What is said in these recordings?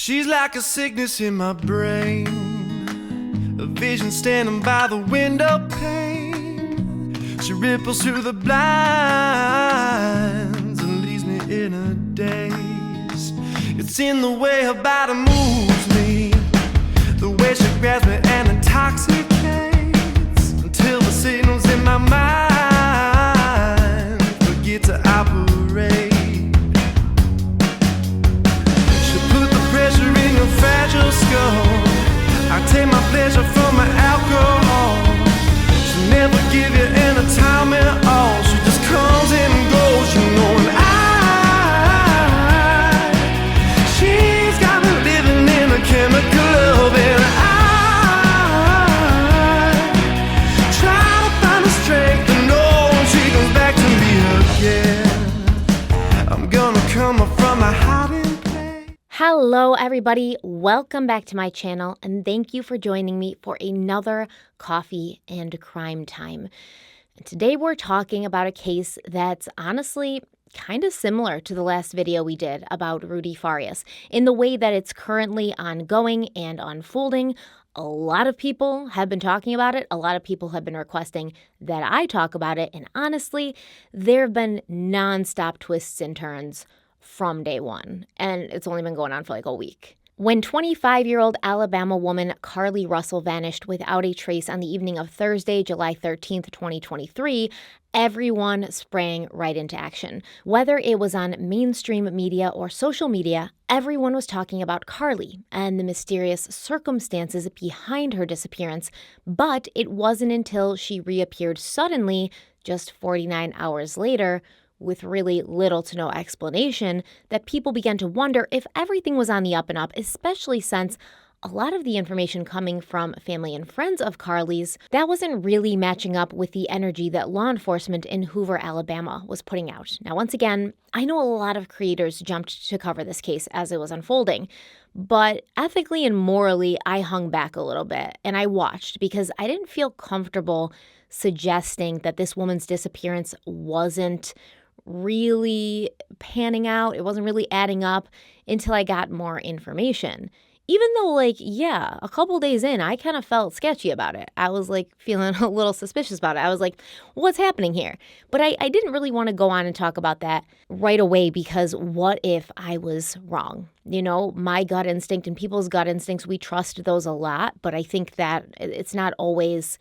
She's like a sickness in my brain, a vision standing by the window pane. She ripples through the blinds and leaves me in a daze. It's in the way her body moves me, the way she grabs me and intoxicates, until the signals in my mind forget to operate. In a fragile skull, I take my pleasure from my alcohol. She'll never give you any time at all. She just comes and goes, you know. And she's got me living in a chemical love, and I try to find the strength to know when she comes back to me again. I'm gonna come up from my hiding. Hello everybody, welcome back to my channel and thank you for joining me for another coffee and crime time. And today we're talking about a case that's honestly kind of similar to the last video we did about Rudy Farias in the way that it's currently ongoing and unfolding. A lot of people have been talking about it. A lot of people have been requesting that I talk about it. And honestly, there have been nonstop twists and turns from day one, and it's only been going on for like a week. When 25-year-old Alabama woman Carlee Russell vanished without a trace on the evening of Thursday, July 13th, 2023, everyone sprang right into action. Whether it was on mainstream media or social media, everyone was talking about Carlee and the mysterious circumstances behind her disappearance, but it wasn't until she reappeared suddenly, just 49 hours later, with really little to no explanation, that people began to wonder if everything was on the up and up, especially since a lot of the information coming from family and friends of Carlee's, that wasn't really matching up with the energy that law enforcement in Hoover, Alabama was putting out. Now, once again, I know a lot of creators jumped to cover this case as it was unfolding, but ethically and morally, I hung back a little bit and I watched because I didn't feel comfortable suggesting that this woman's disappearance wasn't really panning out. It wasn't really adding up until I got more information. Even though, a couple days in, I kind of felt sketchy about it. I was feeling a little suspicious about it. I was like, what's happening here? But I didn't really want to go on and talk about that right away because what if I was wrong? You know, my gut instinct and people's gut instincts, we trust those a lot, but I think that it's not always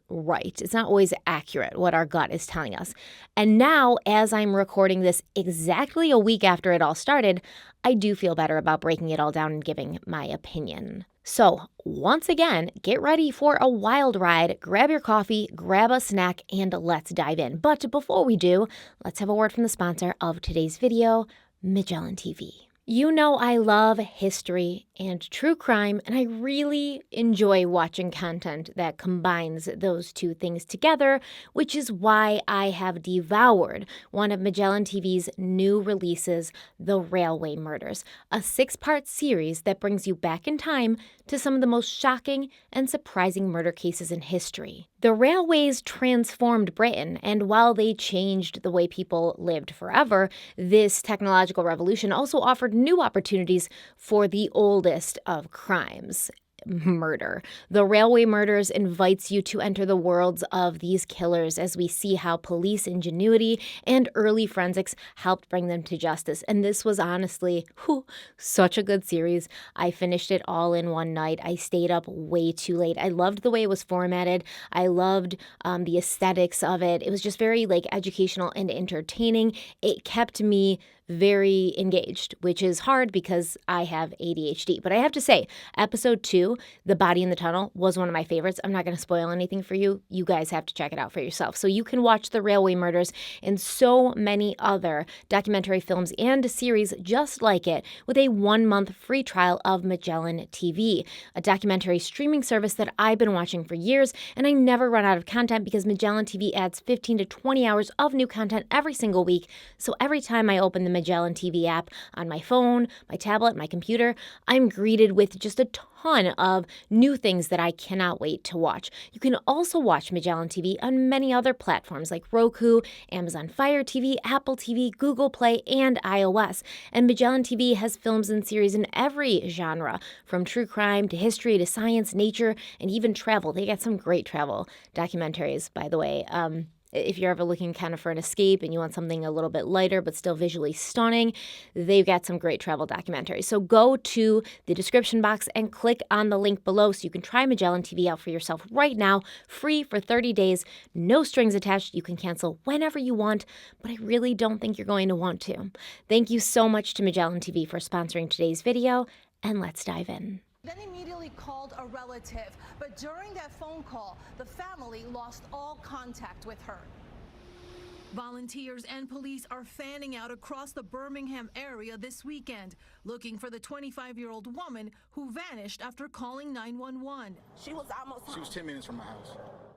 right. It's not always accurate what our gut is telling us. And now, as I'm recording this exactly a week after it all started, I do feel better about breaking it all down and giving my opinion. So, once again, get ready for a wild ride. Grab your coffee, grab a snack, and let's dive in. But before we do, let's have a word from the sponsor of today's video, Magellan TV. You know I love history and true crime, and I really enjoy watching content that combines those two things together, which is why I have devoured one of Magellan TV's new releases, The Railway Murders, a 6-part series that brings you back in time to some of the most shocking and surprising murder cases in history. The railways transformed Britain, and while they changed the way people lived forever, this technological revolution also offered new opportunities for the oldest of crimes. Murder. The Railway Murders invites you to enter the worlds of these killers as we see how police ingenuity and early forensics helped bring them to justice. And this was honestly such a good series. I finished it all in one night. I stayed up way too late. I loved the way it was formatted. I loved the aesthetics of it. It was just very educational and entertaining. It kept me very engaged, which is hard because I have ADHD. But I have to say, episode 2, The Body in the Tunnel, was one of my favorites. I'm not going to spoil anything for you. You guys have to check it out for yourself. So you can watch The Railway Murders and so many other documentary films and series just like it with a 1-month free trial of Magellan TV, a documentary streaming service that I've been watching for years, and I never run out of content because Magellan TV adds 15 to 20 hours of new content every single week. So every time I open the Magellan TV app on my phone, my tablet, my computer, I'm greeted with just a ton of new things that I cannot wait to watch. You can also watch Magellan TV on many other platforms like Roku, Amazon Fire TV, Apple TV, Google Play, and iOS. And Magellan TV has films and series in every genre, from true crime to history to science, nature, and even travel. They got some great travel documentaries, by the way. If you're ever looking kind of for an escape and you want something a little bit lighter but still visually stunning, they've got some great travel documentaries. So go to the description box and click on the link below so you can try Magellan TV out for yourself right now, free for 30 days, no strings attached. You can cancel whenever you want, but I really don't think you're going to want to. Thank you so much to Magellan TV for sponsoring today's video, and let's dive in. Then immediately called a relative, but during that phone call, the family lost all contact with her. Volunteers and police are fanning out across the Birmingham area this weekend, looking for the 25-year-old woman who vanished after calling 911. She was 10 minutes from my house.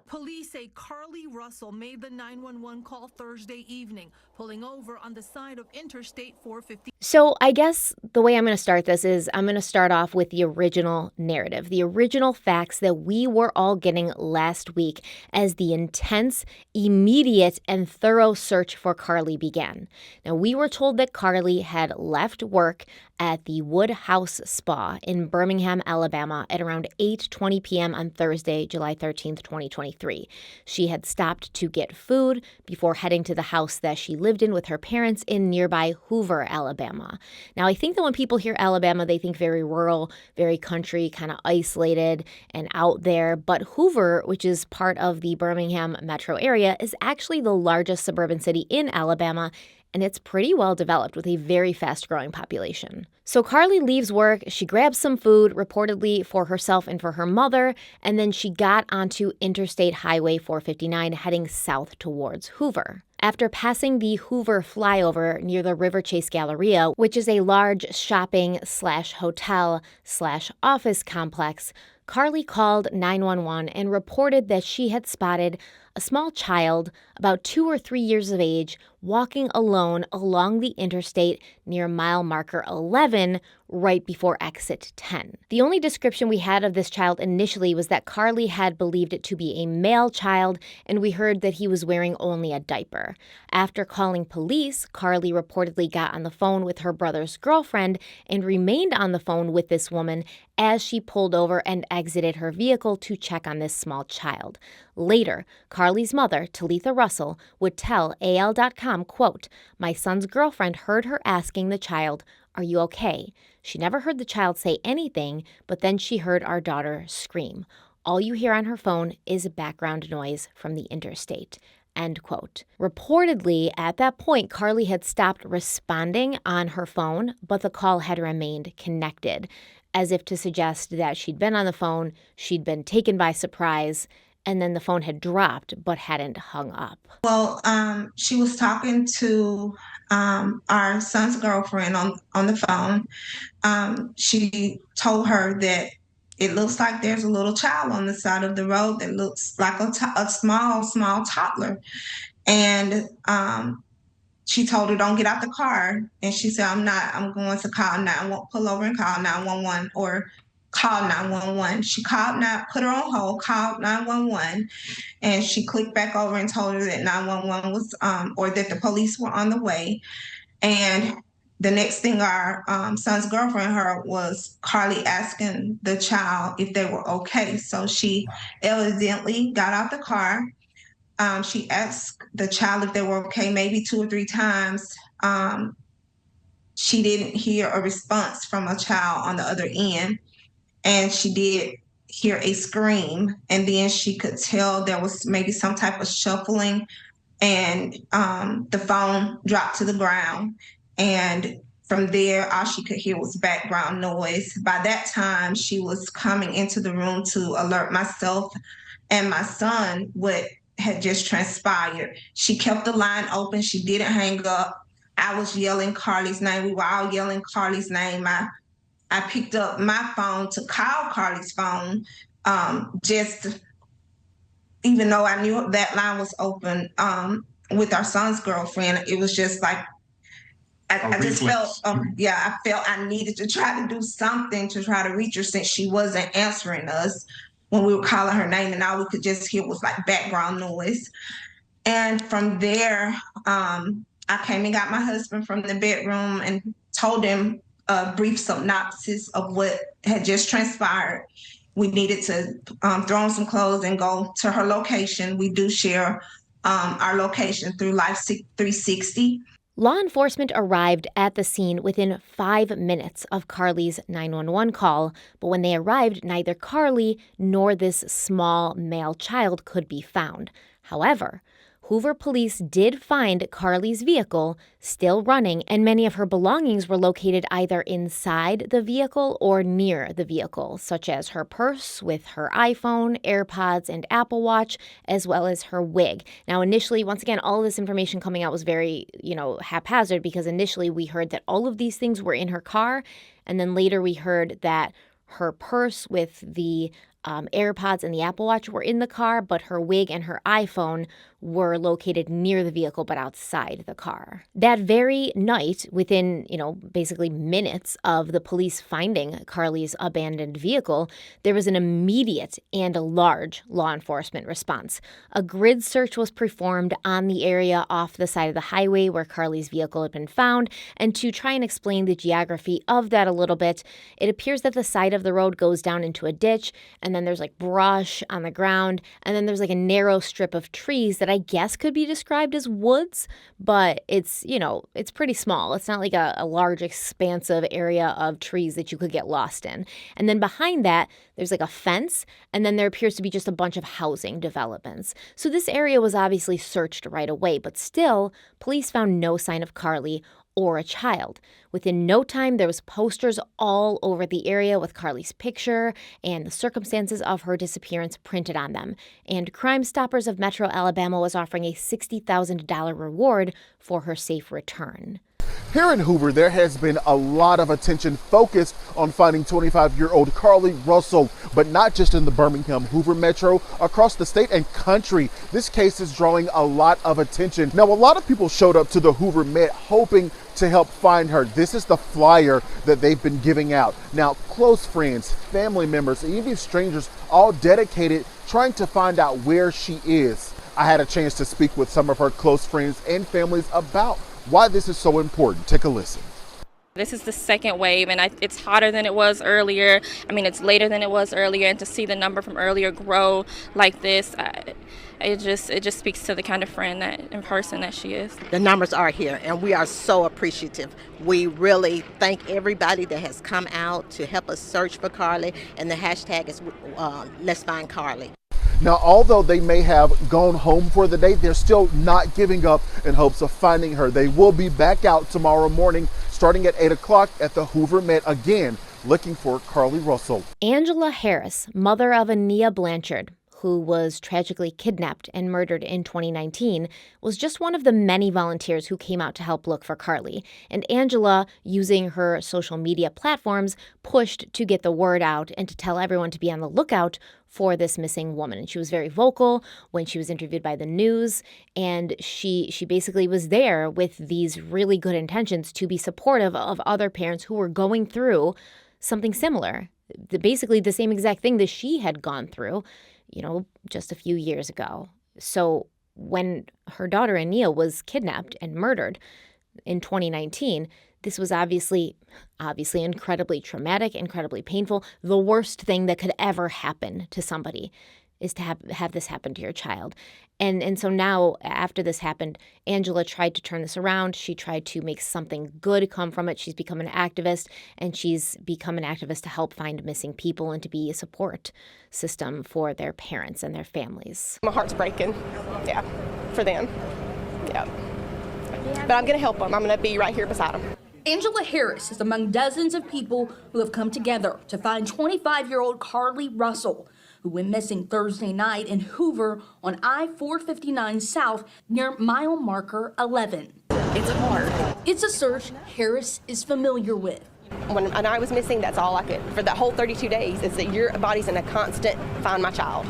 Police say Carlee Russell made the 911 call Thursday evening, pulling over on the side of Interstate 450. So I guess the way I'm going to start this is I'm going to start off with the original narrative, the original facts that we were all getting last week as the intense, immediate, and thorough search for Carlee began. Now, we were told that Carlee had left work at the Wood House Spa in Birmingham, Alabama at around 8:20 p.m. on Thursday, July 13th, 2023. She had stopped to get food before heading to the house that she lived in with her parents in nearby Hoover, Alabama. Now, I think that when people hear Alabama, they think very rural, very country, kind of isolated and out there. But Hoover, which is part of the Birmingham metro area, is actually the largest suburban city in Alabama, and it's pretty well developed with a very fast-growing population. So Carlee leaves work, she grabs some food, reportedly for herself and for her mother, and then she got onto Interstate Highway 459 heading south towards Hoover. After passing the Hoover flyover near the River Chase Galleria, which is a large shopping/hotel/office complex, Carlee called 911 and reported that she had spotted a small child, about 2 or 3 years of age, walking alone along the interstate near mile marker 11 right before exit 10. The only description we had of this child initially was that Carlee had believed it to be a male child, and we heard that he was wearing only a diaper. After calling police, Carlee reportedly got on the phone with her brother's girlfriend and remained on the phone with this woman as she pulled over and exited her vehicle to check on this small child. Later, Carlee's mother, Talitha Russell, would tell AL.com, quote, "My son's girlfriend heard her asking the child, 'Are you okay?' She never heard the child say anything, but then she heard our daughter scream. All you hear on her phone is background noise from the interstate." End quote. Reportedly, at that point, Carlee had stopped responding on her phone, but the call had remained connected, as if to suggest that she'd been on the phone, she'd been taken by surprise, and then the phone had dropped but hadn't hung up. Well, she was talking to our son's girlfriend on the phone. She told her that it looks like there's a little child on the side of the road that looks like a small toddler. And she told her, "Don't get out the car." And she said, I'm going to pull over and call 911 or call 911. She put her on hold, called 911, and she clicked back over and told her that 911 was, or that the police were on the way. And the next thing our son's girlfriend heard was Carlee asking the child if they were okay. So she evidently got out the car. She asked the child if they were okay, maybe 2 or 3 times. She didn't hear a response from a child on the other end. And she did hear a scream, and then she could tell there was maybe some type of shuffling, and the phone dropped to the ground. And from there, all she could hear was background noise. By that time, she was coming into the room to alert myself and my son what had just transpired. She kept the line open. She didn't hang up. I was yelling Carlee's name. We were all yelling Carlee's name. I picked up my phone to call Carlee's phone, just even though I knew that line was open with our son's girlfriend. It was just like I just felt, I felt I needed to try to do something to try to reach her since she wasn't answering us when we were calling her name, and all we could just hear was like background noise. And from there, I came and got my husband from the bedroom and told him a brief synopsis of what had just transpired. We needed to throw on some clothes and go to her location. We do share our location through Life 360. Law enforcement arrived at the scene within 5 minutes of Carlee's 911 call, but when they arrived, neither Carlee nor this small male child could be found. However, Hoover police did find Carlee's vehicle still running, and many of her belongings were located either inside the vehicle or near the vehicle, such as her purse with her iPhone, AirPods, and Apple Watch, as well as her wig. Now, initially, once again, all of this information coming out was very, haphazard, because initially we heard that all of these things were in her car, and then later we heard that her purse with the AirPods and the Apple Watch were in the car, but her wig and her iPhone were located near the vehicle but outside the car. That very night, within, basically minutes of the police finding Carlee's abandoned vehicle, there was an immediate and a large law enforcement response. A grid search was performed on the area off the side of the highway where Carlee's vehicle had been found, and to try and explain the geography of that a little bit, it appears that the side of the road goes down into a ditch, and then there's like brush on the ground, and then there's like a narrow strip of trees that I guess could be described as woods, but it's pretty small. It's not like a large expansive area of trees that you could get lost in. And then behind that, there's like a fence, and then there appears to be just a bunch of housing developments. So this area was obviously searched right away, but still, police found no sign of Carlee or a child. Within no time, there was posters all over the area with Carlee's picture and the circumstances of her disappearance printed on them. And Crime Stoppers of Metro Alabama was offering a $60,000 reward for her safe return. Here in Hoover, there has been a lot of attention focused on finding 25-year-old Carlee Russell, but not just in the Birmingham Hoover Metro, across the state and country. This case is drawing a lot of attention. Now, a lot of people showed up to the Hoover Met hoping to help find her. This is the flyer that they've been giving out. Now, close friends, family members, and even strangers, all dedicated trying to find out where she is. I had a chance to speak with some of her close friends and families about why this is so important. Take a listen. This is the second wave, and it's hotter than it was earlier. It's later than it was earlier, and to see the number from earlier grow like this, it just speaks to the kind of friend and person that she is. The numbers are here, and we are so appreciative. We really thank everybody that has come out to help us search for Carlee, and the hashtag is Let's Find Carlee. Now, although they may have gone home for the day, they're still not giving up in hopes of finding her. They will be back out tomorrow morning, starting at 8 o'clock at the Hoover Met again, looking for Carlee Russell. Angela Harris, mother of Ania Blanchard, who was tragically kidnapped and murdered in 2019, was just one of the many volunteers who came out to help look for Carlee. And Angela, using her social media platforms, pushed to get the word out and to tell everyone to be on the lookout for this missing woman. And she was very vocal when she was interviewed by the news, and she basically was there with these really good intentions to be supportive of other parents who were going through something similar, basically the same exact thing that she had gone through, just a few years ago. So when her daughter Ania was kidnapped and murdered in 2019, this was obviously incredibly traumatic, incredibly painful. The worst thing that could ever happen to somebody is to have this happen to your child. And so now, after this happened, Angela tried to turn this around. She tried to make something good come from it. She's become an activist, and she's become an activist to help find missing people and to be a support system for their parents and their families. My heart's breaking, for them, But I'm going to help them. I'm going to be right here beside them. Angela Harris is among dozens of people who have come together to find 25-year-old Carlee Russell, who went missing Thursday night in Hoover on I-459 South near mile marker 11. It's hard. It's a search Harris is familiar with. When I was missing, that's all I could, for that whole 32 days, is that your body's in a constant find my child.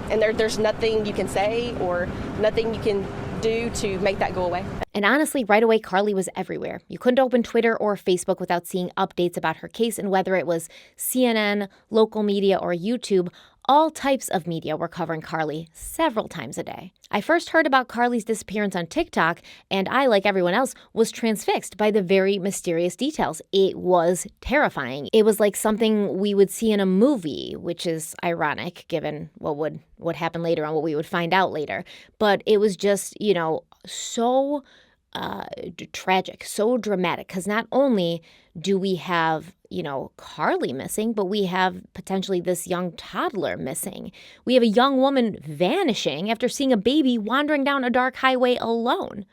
And there's nothing you can say or nothing you can do to make that go away? And honestly, right away, Carlee was everywhere. You couldn't open Twitter or Facebook without seeing updates about her case, and whether it was CNN, local media, or YouTube, all types of media were covering Carlee several times a day. I first heard about Carlee's disappearance on TikTok, and I, like everyone else, was transfixed by the very mysterious details. It was terrifying. It was like something we would see in a movie, which is ironic given what happened later on, what we would find out later. But it was just, so tragic, so dramatic, because not only do we have, Carlee missing, but we have potentially this young toddler missing. We have a young woman vanishing after seeing a baby wandering down a dark highway alone.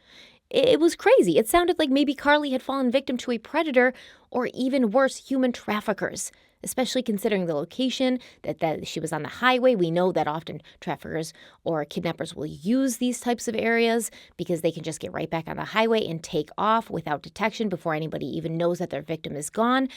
It was crazy. It sounded like maybe Carlee had fallen victim to a predator or even worse, human traffickers, especially considering the location, that she was on the highway. We know that often traffickers or kidnappers will use these types of areas because they can just get right back on the highway and take off without detection before anybody even knows that their victim is gone.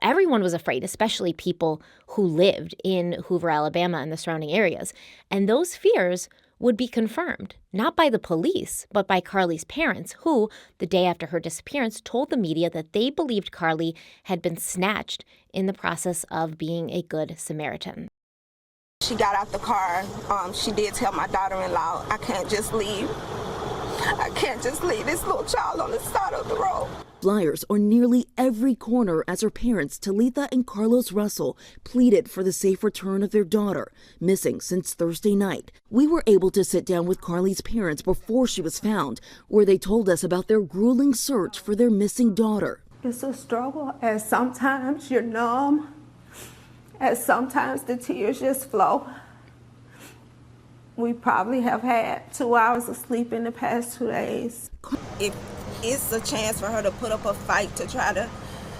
Everyone was afraid, especially people who lived in Hoover, Alabama and the surrounding areas. And those fears would be confirmed, not by the police, but by Carlee's parents, who, the day after her disappearance, told the media that they believed Carlee had been snatched in the process of being a good Samaritan. She got out the car. She did tell my daughter-in-law, I can't just leave. I can't just leave this little child on the side of the road. Flyers on nearly every corner as her parents, Talitha and Carlos Russell, pleaded for the safe return of their daughter, missing since Thursday night. We were able to sit down with Carlee's parents before she was found, where they told us about their grueling search for their missing daughter. It's a struggle, as sometimes you're numb, as sometimes the tears just flow. We probably have had 2 hours of sleep in the past 2 days. If it's a chance for her to put up a fight to try to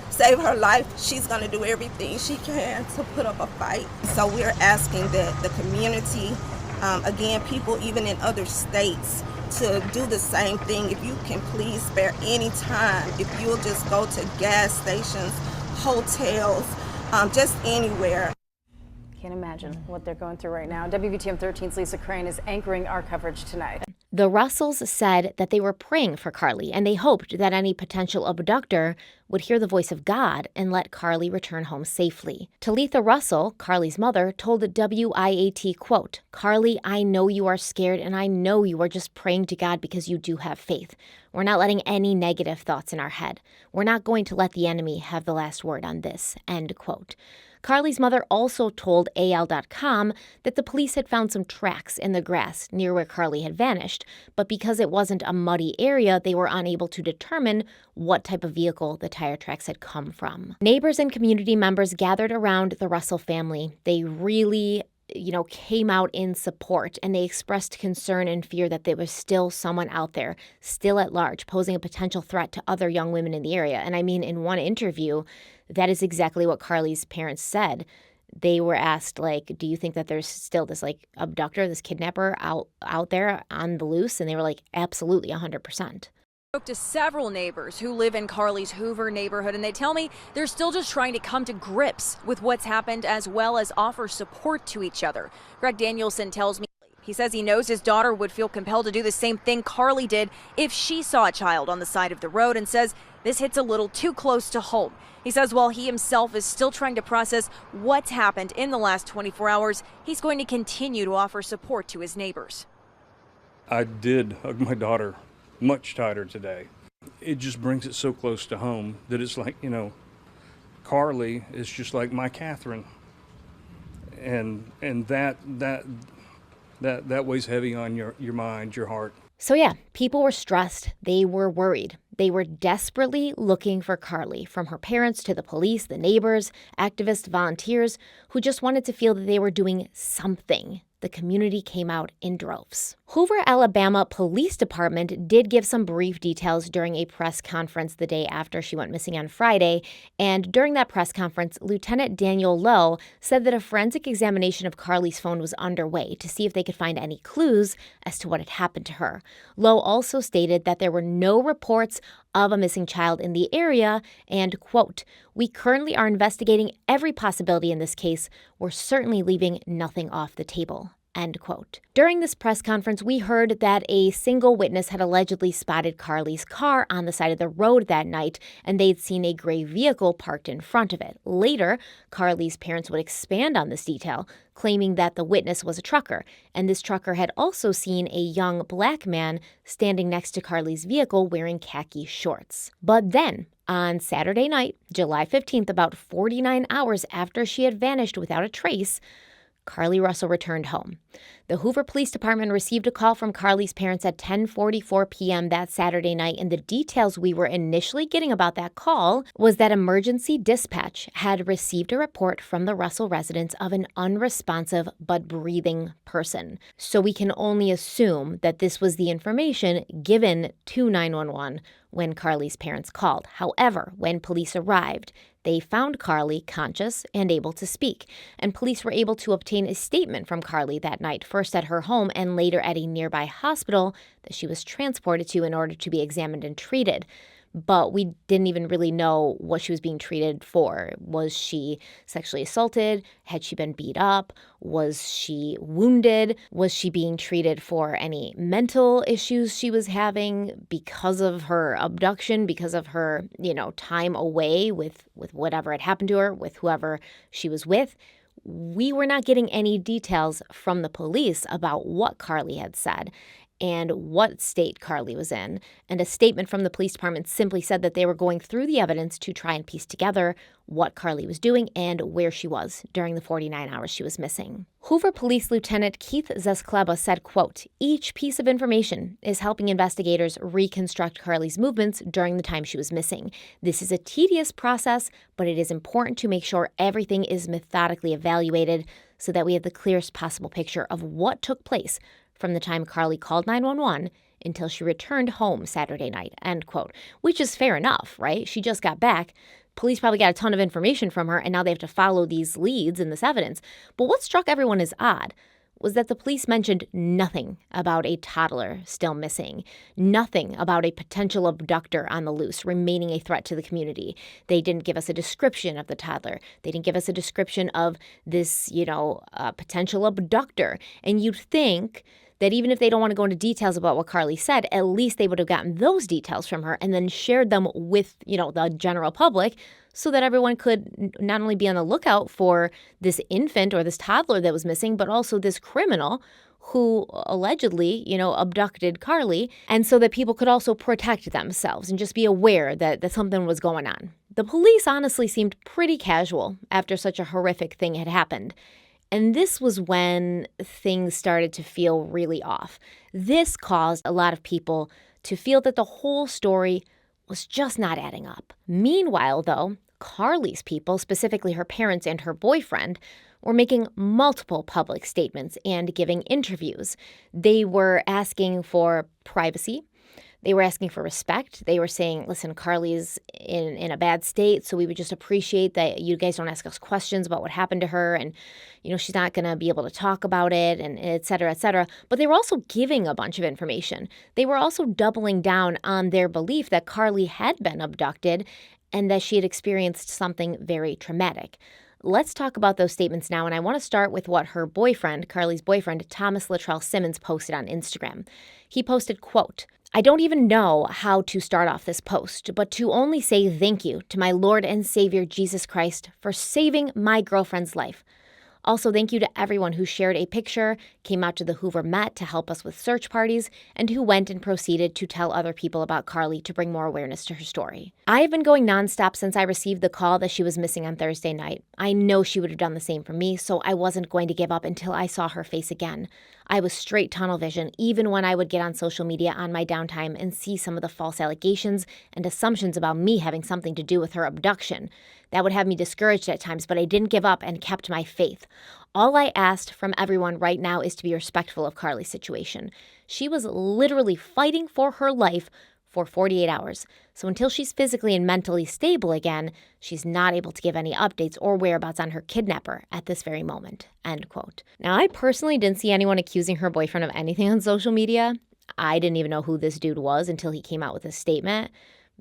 save her life, she's going to do everything she can to put up a fight. So we're asking that the community, again, people even in other states, to do the same thing. If you can please spare any time, if you'll just go to gas stations, hotels, just anywhere. Can't imagine what they're going through right now. WVTM 13's Lisa Crane is anchoring our coverage tonight. The Russells said that they were praying for Carlee, and they hoped that any potential abductor would hear the voice of God and let Carlee return home safely. Talitha Russell, Carlee's mother, told WIAT, quote, "Carlee, I know you are scared, and I know you are just praying to God because you do have faith. We're not letting any negative thoughts in our head. We're not going to let the enemy have the last word on this," end quote. Carlee's mother also told AL.com that the police had found some tracks in the grass near where Carlee had vanished, but because it wasn't a muddy area, they were unable to determine what type of vehicle the tire tracks had come from. Neighbors and community members gathered around the Russell family. They really came out in support, and they expressed concern and fear that there was still someone out there, still at large, posing a potential threat to other young women in the area. And I mean, in one interview, that is exactly what Carlee's parents said. They were asked, do you think that there's still this, abductor, this kidnapper out there on the loose? And they were like, absolutely, 100%. I spoke to several neighbors who live in Carlee's Hoover neighborhood, and they tell me they're still just trying to come to grips with what's happened, as well as offer support to each other. Greg Danielson tells me he says he knows his daughter would feel compelled to do the same thing Carlee did if she saw a child on the side of the road, and says this hits a little too close to home. He says while he himself is still trying to process what's happened in the last 24 hours, he's going to continue to offer support to his neighbors. I did hug my daughter much tighter today. It just brings it so close to home that it's like, Carlee is just like my Catherine. And that weighs heavy on your mind, your heart. So yeah, people were stressed. They were worried. They were desperately looking for Carlee, from her parents to the police, the neighbors, activists, volunteers, who just wanted to feel that they were doing something. The community came out in droves. Hoover, Alabama Police Department did give some brief details during a press conference the day after she went missing on Friday, and during that press conference, Lieutenant Daniel Lowe said that a forensic examination of Carlee's phone was underway to see if they could find any clues as to what had happened to her. Lowe also stated that there were no reports of a missing child in the area and, quote, "We currently are investigating every possibility in this case. We're certainly leaving nothing off the table," end quote. During this press conference, we heard that a single witness had allegedly spotted Carlee's car on the side of the road that night, and they'd seen a gray vehicle parked in front of it. Later, Carlee's parents would expand on this detail, claiming that the witness was a trucker, and this trucker had also seen a young black man standing next to Carlee's vehicle wearing khaki shorts. But then, on Saturday night, July 15th, about 49 hours after she had vanished without a trace, Carlee Russell returned home. The Hoover Police Department received a call from Carlee's parents at 10:44 p.m. that Saturday night, and the details we were initially getting about that call was that emergency dispatch had received a report from the Russell residence of an unresponsive but breathing person. So we can only assume that this was the information given to 911 when Carlee's parents called. However, when police arrived, they found Carlee conscious and able to speak, and police were able to obtain a statement from Carlee that night, first at her home and later at a nearby hospital that she was transported to in order to be examined and treated. But we didn't even really know what she was being treated for. Was she sexually assaulted? Had she been beat up? Was she wounded? Was she being treated for any mental issues she was having because of her abduction, because of her, time away with whatever had happened to her, with whoever she was with? We were not getting any details from the police about what Carlee had said and what state Carlee was in. And a statement from the police department simply said that they were going through the evidence to try and piece together what Carlee was doing and where she was during the 49 hours she was missing. Hoover Police Lieutenant Keith Zeskleba said, quote, "Each piece of information is helping investigators reconstruct Carlee's movements during the time she was missing. This is a tedious process, but it is important to make sure everything is methodically evaluated so that we have the clearest possible picture of what took place from the time Carlee called 911 until she returned home Saturday night," end quote. Which is fair enough, right? She just got back. Police probably got a ton of information from her, and now they have to follow these leads and this evidence. But what struck everyone as odd was that the police mentioned nothing about a toddler still missing, nothing about a potential abductor on the loose remaining a threat to the community. They didn't give us a description of the toddler. They didn't give us a description of this, potential abductor. And you'd think that even if they don't want to go into details about what Carlee said, at least they would have gotten those details from her and then shared them with, the general public so that everyone could not only be on the lookout for this infant or this toddler that was missing, but also this criminal who allegedly, abducted Carlee, and so that people could also protect themselves and just be aware that something was going on. The police honestly seemed pretty casual after such a horrific thing had happened. And this was when things started to feel really off. This caused a lot of people to feel that the whole story was just not adding up. Meanwhile, though, Carlee's people, specifically her parents and her boyfriend, were making multiple public statements and giving interviews. They were asking for privacy. They were asking for respect. They were saying, listen, Carlee's in a bad state, so we would just appreciate that you guys don't ask us questions about what happened to her, and, she's not going to be able to talk about it, and et cetera, et cetera. But they were also giving a bunch of information. They were also doubling down on their belief that Carlee had been abducted and that she had experienced something very traumatic. Let's talk about those statements now, and I want to start with what her boyfriend, Carlee's boyfriend, Thomas Latrell Simmons, posted on Instagram. He posted, quote, "I don't even know how to start off this post, but to only say thank you to my Lord and Savior Jesus Christ for saving my girlfriend's life. Also, thank you to everyone who shared a picture, came out to the Hoover Met to help us with search parties, and who went and proceeded to tell other people about Carlee to bring more awareness to her story. I have been going nonstop since I received the call that she was missing on Thursday night. I know she would have done the same for me, so I wasn't going to give up until I saw her face again. I was straight tunnel vision, even when I would get on social media on my downtime and see some of the false allegations and assumptions about me having something to do with her abduction. That would have me discouraged at times, but I didn't give up and kept my faith. All I asked from everyone right now is to be respectful of Carlee's situation. She was literally fighting for her life for 48 hours. So until she's physically and mentally stable again, she's not able to give any updates or whereabouts on her kidnapper at this very moment," end quote. Now, I personally didn't see anyone accusing her boyfriend of anything on social media. I didn't even know who this dude was until he came out with a statement.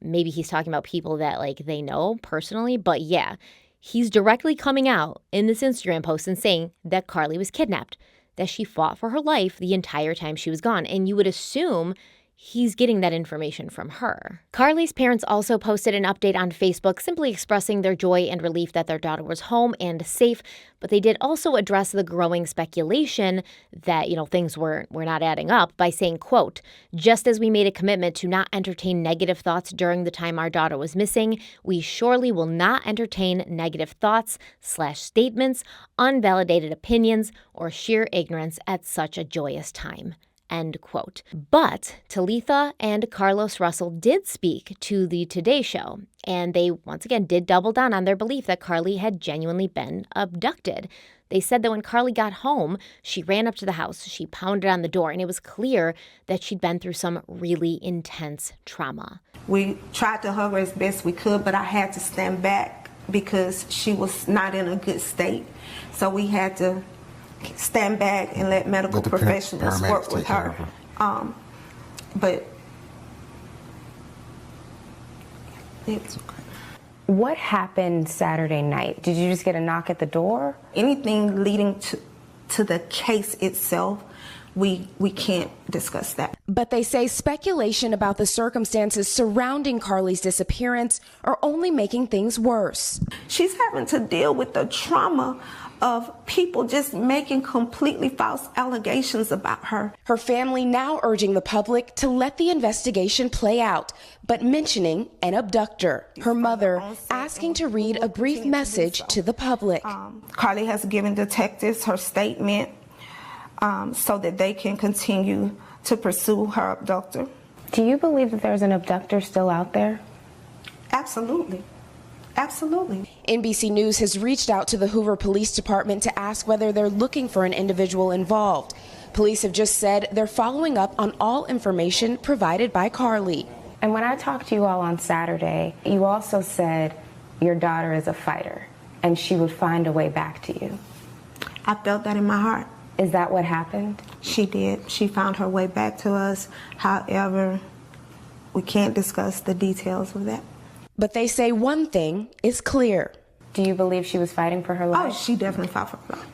Maybe he's talking about people that, they know personally. But yeah, he's directly coming out in this Instagram post and saying that Carlee was kidnapped. that she fought for her life the entire time she was gone. And you would assume he's getting that information from her. Carlee's parents also posted an update on Facebook simply expressing their joy and relief that their daughter was home and safe, but they did also address the growing speculation that, things were not adding up by saying, quote, "Just as we made a commitment to not entertain negative thoughts during the time our daughter was missing, we surely will not entertain negative thoughts/statements, unvalidated opinions, or sheer ignorance at such a joyous time." End quote. But Talitha and Carlos Russell did speak to the Today Show, and they once again did double down on their belief that Carlee had genuinely been abducted. They said that when Carlee got home, she ran up to the house, she pounded on the door, and it was clear that she'd been through some really intense trauma. We tried to hug her as best we could, but I had to stand back because she was not in a good state. So we had to stand back and let medical professionals work with her. But it's okay. What happened Saturday night? Did you just get a knock at the door? Anything leading to the case itself, we can't discuss that. But they say speculation about the circumstances surrounding Carlee's disappearance are only making things worse. She's having to deal with the trauma of people just making completely false allegations about her. Her family now urging the public to let the investigation play out, but mentioning an abductor. Her mother asking to read a brief message to the public. Carlee has given detectives her statement so that they can continue to pursue her abductor. Do you believe that there's an abductor still out there? Absolutely. Absolutely. NBC News has reached out to the Hoover Police Department to ask whether they're looking for an individual involved. Police have just said they're following up on all information provided by Carlee. And when I talked to you all on Saturday, you also said your daughter is a fighter and she would find a way back to you. I felt that in my heart. Is that what happened? She did. She found her way back to us. However, we can't discuss the details of that. But they say one thing is clear. Do you believe she was fighting for her life? Oh, she definitely fought for her life.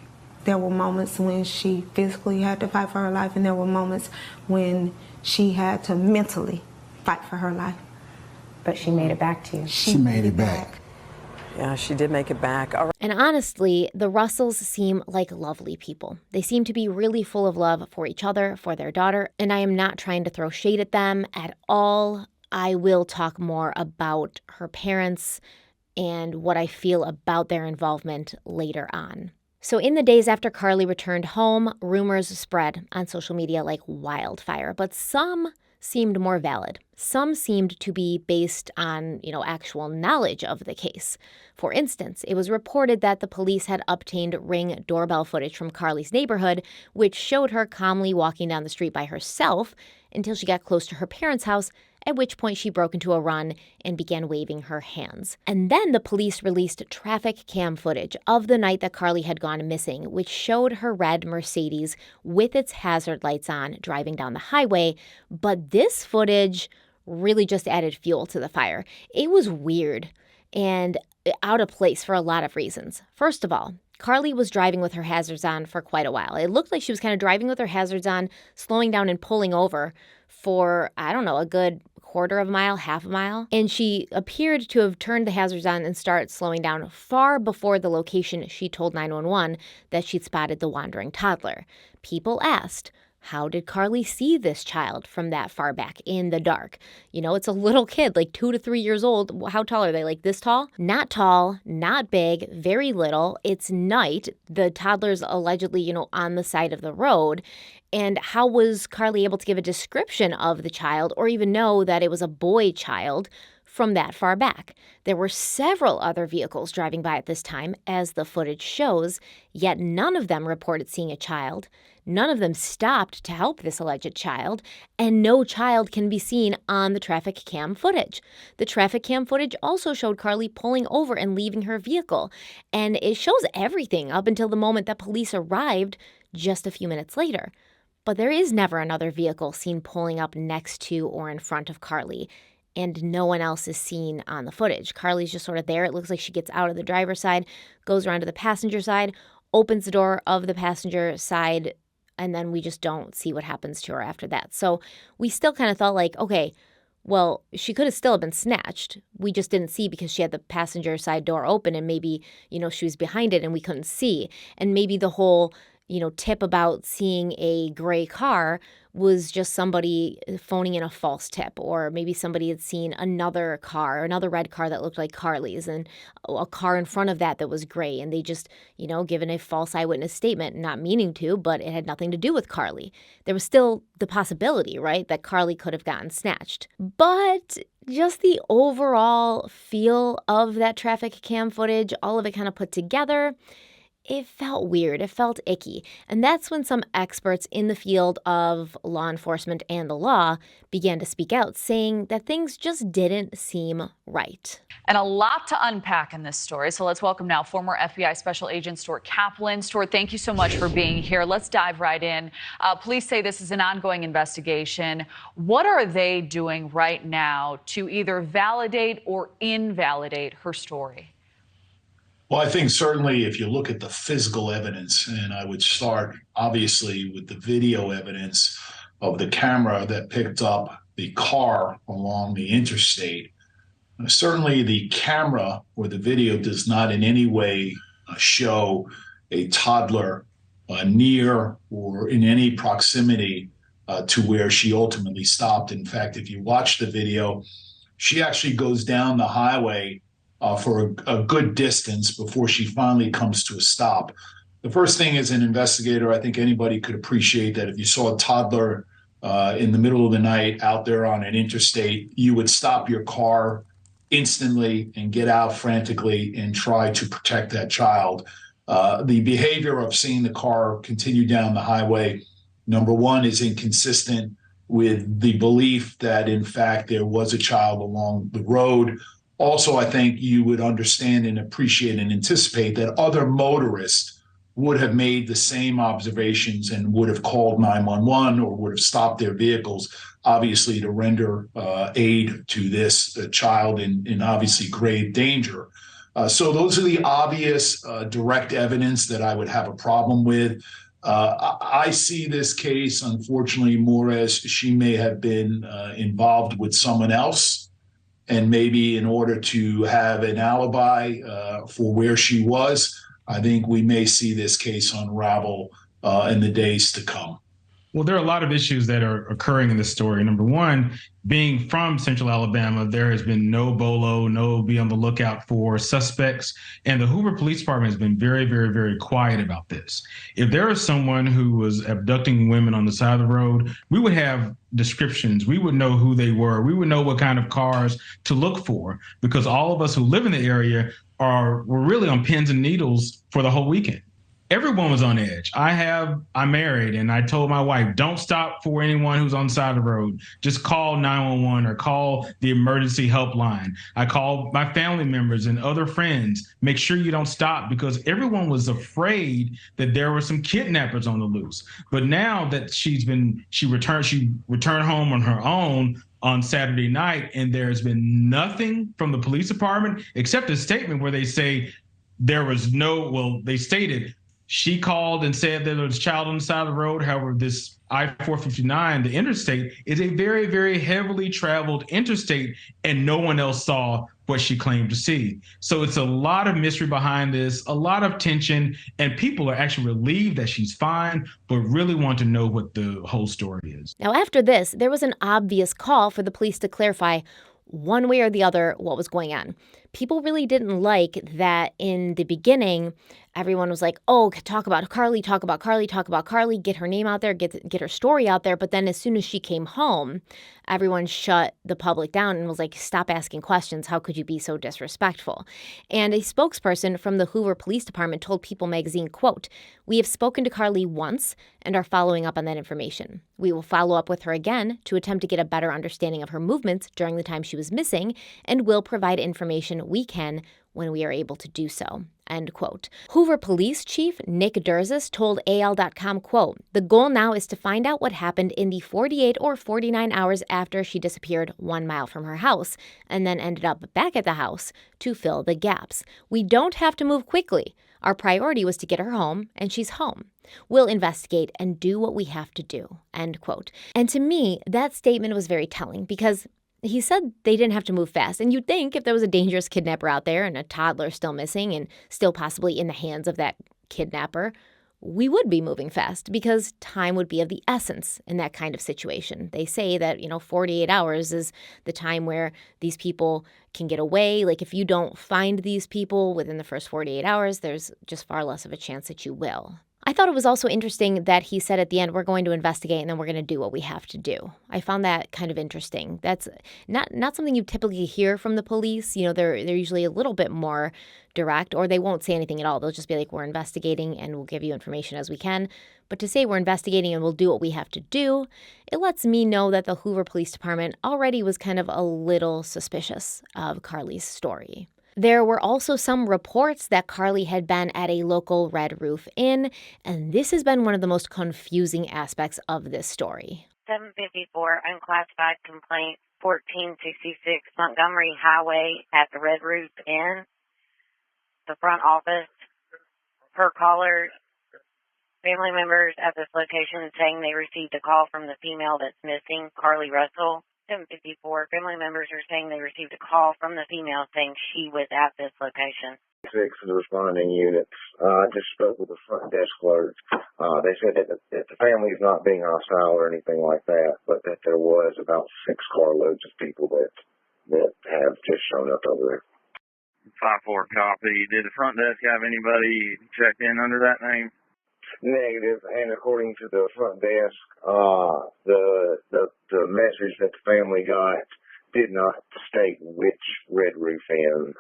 There were moments when she physically had to fight for her life, and there were moments when she had to mentally fight for her life. But she made it back to you. She made it back. Yeah, she did make it back. And honestly, the Russells seem like lovely people. They seem to be really full of love for each other, for their daughter, and I am not trying to throw shade at them at all. I will talk more about her parents and what I feel about their involvement later on. So in the days after Carlee returned home, rumors spread on social media like wildfire, but some seemed more valid. Some seemed to be based on, actual knowledge of the case. For instance, it was reported that the police had obtained Ring doorbell footage from Carlee's neighborhood, which showed her calmly walking down the street by herself until she got close to her parents' house, at which point she broke into a run and began waving her hands. And then the police released traffic cam footage of the night that Carlee had gone missing, which showed her red Mercedes with its hazard lights on driving down the highway. But this footage really just added fuel to the fire. It was weird and out of place for a lot of reasons. First of all, Carlee was driving with her hazards on for quite a while. It looked like she was kind of driving with her hazards on, slowing down and pulling over for, a good quarter of a mile, half a mile. And she appeared to have turned the hazards on and started slowing down far before the location she told 911 that she'd spotted the wandering toddler. People asked, how did Carlee see this child from that far back in the dark? It's a little kid, like 2 to 3 years old. How tall are they? Like this tall? Not tall, not big, very little. It's night. The toddler's allegedly, on the side of the road. And how was Carlee able to give a description of the child or even know that it was a boy child from that far back? There were several other vehicles driving by at this time, as the footage shows, yet none of them reported seeing a child. None of them stopped to help this alleged child, and no child can be seen on the traffic cam footage. The traffic cam footage also showed Carlee pulling over and leaving her vehicle, and it shows everything up until the moment that police arrived just a few minutes later. But there is never another vehicle seen pulling up next to or in front of Carlee, and no one else is seen on the footage. Carlee's just sort of there. It looks like she gets out of the driver's side, goes around to the passenger side, opens the door of the passenger side and then we just don't see what happens to her after that. So we still kind of thought like, okay, well, she could have still been snatched. We just didn't see because she had the passenger side door open and maybe, she was behind it and we couldn't see. And maybe the whole, tip about seeing a gray car was just somebody phoning in a false tip, or maybe somebody had seen another car, another red car that looked like Carlee's, and a car in front of that was gray, and they just, given a false eyewitness statement, not meaning to, but it had nothing to do with Carlee. There was still the possibility, right, that Carlee could have gotten snatched. But just the overall feel of that traffic cam footage, all of it kind of put together, it felt weird. It felt icky. And that's when some experts in the field of law enforcement and the law began to speak out, saying that things just didn't seem right. And a lot to unpack in this story. So let's welcome now former FBI Special Agent Stuart Kaplan. Stuart, thank you so much for being here. Let's dive right in. Police say this is an ongoing investigation. What are they doing right now to either validate or invalidate her story? Well, I think certainly if you look at the physical evidence, and I would start obviously with the video evidence of the camera that picked up the car along the interstate, certainly the camera or the video does not in any way show a toddler near or in any proximity to where she ultimately stopped. In fact, if you watch the video, she actually goes down the highway for a good distance before she finally comes to a stop. The first thing as an investigator, I think anybody could appreciate that if you saw a toddler in the middle of the night out there on an interstate, you would stop your car instantly and get out frantically and try to protect that child. The behavior of seeing the car continue down the highway, number one, is inconsistent with the belief that, in fact, there was a child along the road. Also, I think you would understand and appreciate and anticipate that other motorists would have made the same observations and would have called 911 or would have stopped their vehicles, obviously to render aid to this child in obviously grave danger. So those are the obvious direct evidence that I would have a problem with. I see this case, unfortunately, more as she may have been involved with someone else. And maybe in order to have an alibi for where she was, I think we may see this case unravel in the days to come. Well, there are a lot of issues that are occurring in this story. Number one, being from Central Alabama, there has been no BOLO, no be on the lookout for suspects. And the Hoover Police Department has been very, very, very quiet about this. If there is someone who was abducting women on the side of the road, we would have descriptions. We would know who they were. We would know what kind of cars to look for, because all of us who live in the area were really on pins and needles for the whole weekend. Everyone was on edge. I'm married, and I told my wife, don't stop for anyone who's on the side of the road. Just call 911 or call the emergency helpline. I called my family members and other friends. Make sure you don't stop, because everyone was afraid that there were some kidnappers on the loose. But now that she returned home on her own on Saturday night, and there's been nothing from the police department except a statement where they say they stated she called and said that there was a child on the side of the road. However, this I-459, the interstate, is a very, very heavily traveled interstate, and no one else saw what she claimed to see. So it's a lot of mystery behind this, a lot of tension, and people are actually relieved that she's fine, but really want to know what the whole story is. Now, after this, there was an obvious call for the police to clarify one way or the other what was going on. People really didn't like that in the beginning. Everyone was like, oh, talk about Carlee, talk about Carlee, talk about Carlee, get her name out there, get her story out there. But then as soon as she came home, everyone shut the public down and was like, stop asking questions. How could you be so disrespectful? And a spokesperson from the Hoover Police Department told People magazine, quote, "We have spoken to Carlee once and are following up on that information. We will follow up with her again to attempt to get a better understanding of her movements during the time she was missing, and will provide information we can when we are able to do so, end quote. Hoover Police Chief Nick Durzis told AL.com, quote, the goal now is to find out what happened in the 48 or 49 hours after she disappeared 1 mile from her house and then ended up back at the house to fill the gaps. We don't have to move quickly. Our priority was to get her home, and she's home. We'll investigate and do what we have to do, end quote. And to me, that statement was very telling because he said they didn't have to move fast. And you'd think if there was a dangerous kidnapper out there and a toddler still missing and still possibly in the hands of that kidnapper, we would be moving fast because time would be of the essence in that kind of situation. They say that, 48 hours is the time where these people can get away. Like if you don't find these people within the first 48 hours, there's just far less of a chance that you will. I thought it was also interesting that he said at the end, we're going to investigate and then we're going to do what we have to do. I found that kind of interesting. That's not something you typically hear from the police. They're usually a little bit more direct, or they won't say anything at all. They'll just be like, we're investigating and we'll give you information as we can. But to say we're investigating and we'll do what we have to do, it lets me know that the Hoover Police Department already was kind of a little suspicious of Carlee's story. There were also some reports that Carlee had been at a local Red Roof Inn, and this has been one of the most confusing aspects of this story. 754 unclassified complaint, 1466 Montgomery Highway at the Red Roof Inn. The front office, per caller, family members at this location saying they received a call from the female that's missing, Carlee Russell. 754 family members are saying they received a call from the female saying she was at this location. 6 of the responding units. I just spoke with the front desk clerk. They said that the family is not being hostile or anything like that, but that there was about 6 carloads of people that have just shown up over there. 5-4 copy. Did the front desk have anybody check in under that name? Negative, and according to the front desk, the message that the family got did not state which Red Roof Inn.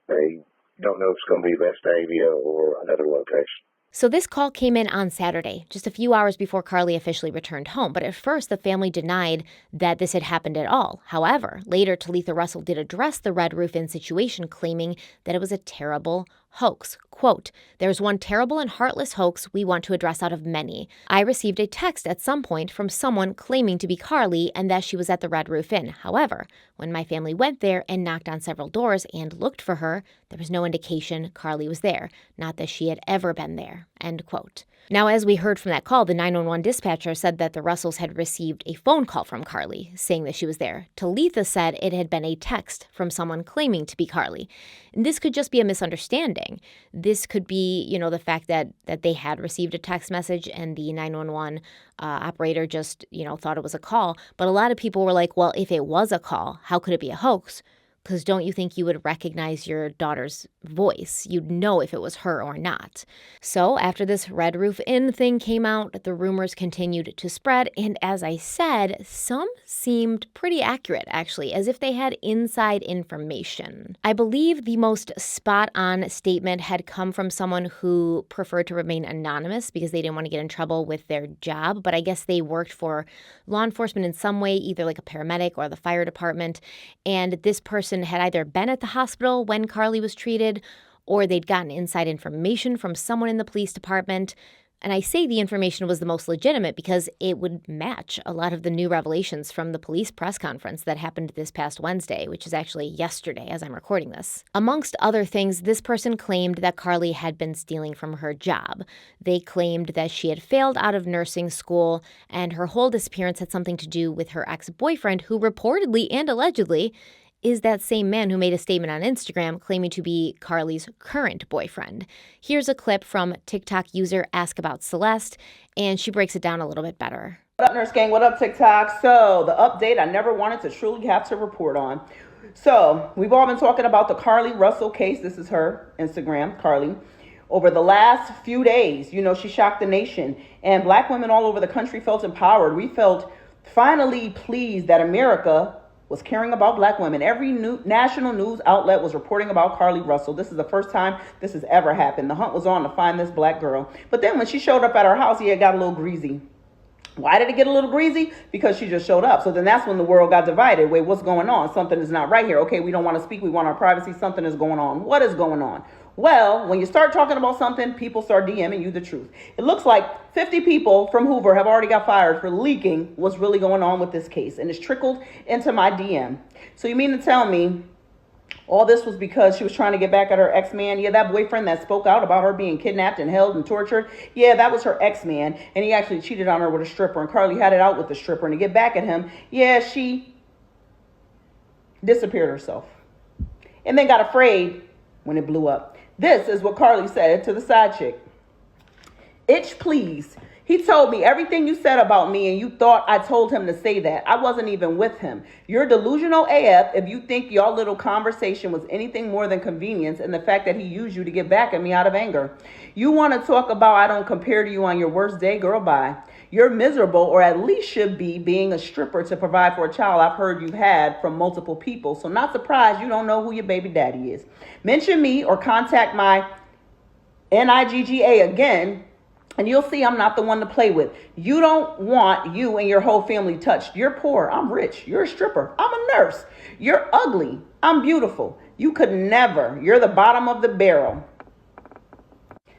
They don't know if it's going to be Vestavia or another location. So this call came in on Saturday, just a few hours before Carlee officially returned home. But at first, the family denied that this had happened at all. However, later, Talitha Russell did address the Red Roof Inn situation, claiming that it was a terrible hoax. Quote, there's one terrible and heartless hoax we want to address out of many. I received a text at some point from someone claiming to be Carlee and that she was at the Red Roof Inn. However, when my family went there and knocked on several doors and looked for her, there was no indication Carlee was there, not that she had ever been there, end quote. Now, as we heard from that call, the 911 dispatcher said that the Russells had received a phone call from Carlee saying that she was there. Talitha said it had been a text from someone claiming to be Carlee. And this could just be a misunderstanding. This could be, the fact that they had received a text message and the 911 operator just, thought it was a call. But a lot of people were like, well, if it was a call, how could it be a hoax? Because don't you think you would recognize your daughter's voice? You'd know if it was her or not. So after this Red Roof Inn thing came out, the rumors continued to spread. And as I said, some seemed pretty accurate, actually, as if they had inside information. I believe the most spot-on statement had come from someone who preferred to remain anonymous because they didn't want to get in trouble with their job. But I guess they worked for law enforcement in some way, either like a paramedic or the fire department. And this person had either been at the hospital when Carlee was treated, or they'd gotten inside information from someone in the police department. And I say the information was the most legitimate because it would match a lot of the new revelations from the police press conference that happened this past Wednesday, which is actually yesterday as I'm recording this. Amongst other things, this person claimed that Carlee had been stealing from her job. They claimed that she had failed out of nursing school, and her whole disappearance had something to do with her ex-boyfriend, who reportedly and allegedly is that same man who made a statement on Instagram claiming to be Carlee's current boyfriend. Here's a clip from TikTok user Ask About Celeste, and she breaks it down a little bit better. What up, Nurse Gang? What up, TikTok? So, the update I never wanted to truly have to report on. So, we've all been talking about the Carlee Russell case. This is her Instagram, Carlee. Over the last few days, she shocked the nation, and Black women all over the country felt empowered. We felt finally pleased that America was caring about Black women. Every national news outlet was reporting about Carlee Russell. This is the first time this has ever happened. The hunt was on to find this Black girl. But then when she showed up at our house, it got a little greasy. Why did it get a little breezy? Because she just showed up. So then that's when the world got divided. Wait, what's going on? Something is not right here. Okay, we don't want to speak. We want our privacy. Something is going on. What is going on? Well, when you start talking about something, people start DMing you the truth. It looks like 50 people from Hoover have already got fired for leaking what's really going on with this case. And it's trickled into my DM. So you mean to tell me all this was because she was trying to get back at her ex-man? Yeah, that boyfriend that spoke out about her being kidnapped and held and tortured. Yeah, that was her ex-man. And he actually cheated on her with a stripper. And Carlee had it out with the stripper. And to get back at him, yeah, she disappeared herself. And then got afraid when it blew up. This is what Carlee said to the side chick. Itch, please. He told me everything you said about me and you thought I told him to say that. I wasn't even with him. You're delusional AF if you think your little conversation was anything more than convenience and the fact that he used you to get back at me out of anger. You want to talk about I don't compare to you on your worst day? Girl, bye. You're miserable, or at least should be, being a stripper to provide for a child I've heard you've had from multiple people. So not surprised you don't know who your baby daddy is. Mention me or contact my NIGGA again, and you'll see I'm not the one to play with. You don't want you and your whole family touched. You're poor. I'm rich. You're a stripper. I'm a nurse. You're ugly. I'm beautiful. You could never. You're the bottom of the barrel.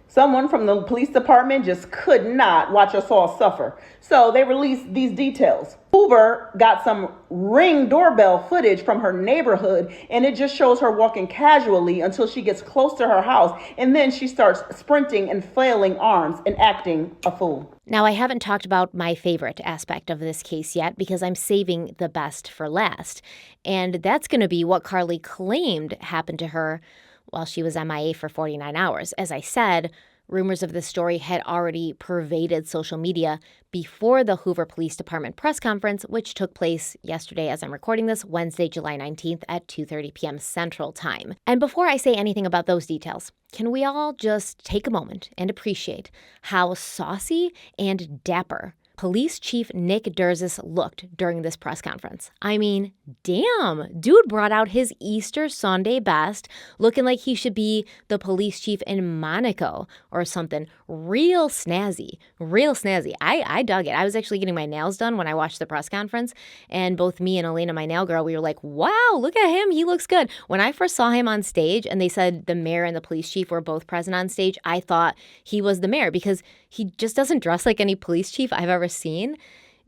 Someone from the police department just could not watch us all suffer. So they released these details. Hoover got some Ring doorbell footage from her neighborhood, and it just shows her walking casually until she gets close to her house, and then she starts sprinting and flailing arms and acting a fool. Now, I haven't talked about my favorite aspect of this case yet because I'm saving the best for last. And that's going to be what Carlee claimed happened to her while she was MIA for 49 hours. As I said, rumors of this story had already pervaded social media before the Hoover Police Department press conference, which took place yesterday as I'm recording this, Wednesday, July 19th at 2:30 p.m. Central Time. And before I say anything about those details, can we all just take a moment and appreciate how saucy and dapper Police Chief Nick Durzis looked during this press conference? I mean, damn, dude brought out his Easter Sunday best, looking like he should be the police chief in Monaco or something. Real snazzy, real snazzy. I dug it. I was actually getting my nails done when I watched the press conference, and both me and Elena, my nail girl, we were like, wow, look at him. He looks good. When I first saw him on stage and they said the mayor and the police chief were both present on stage, I thought he was the mayor because he just doesn't dress like any police chief I've ever seen,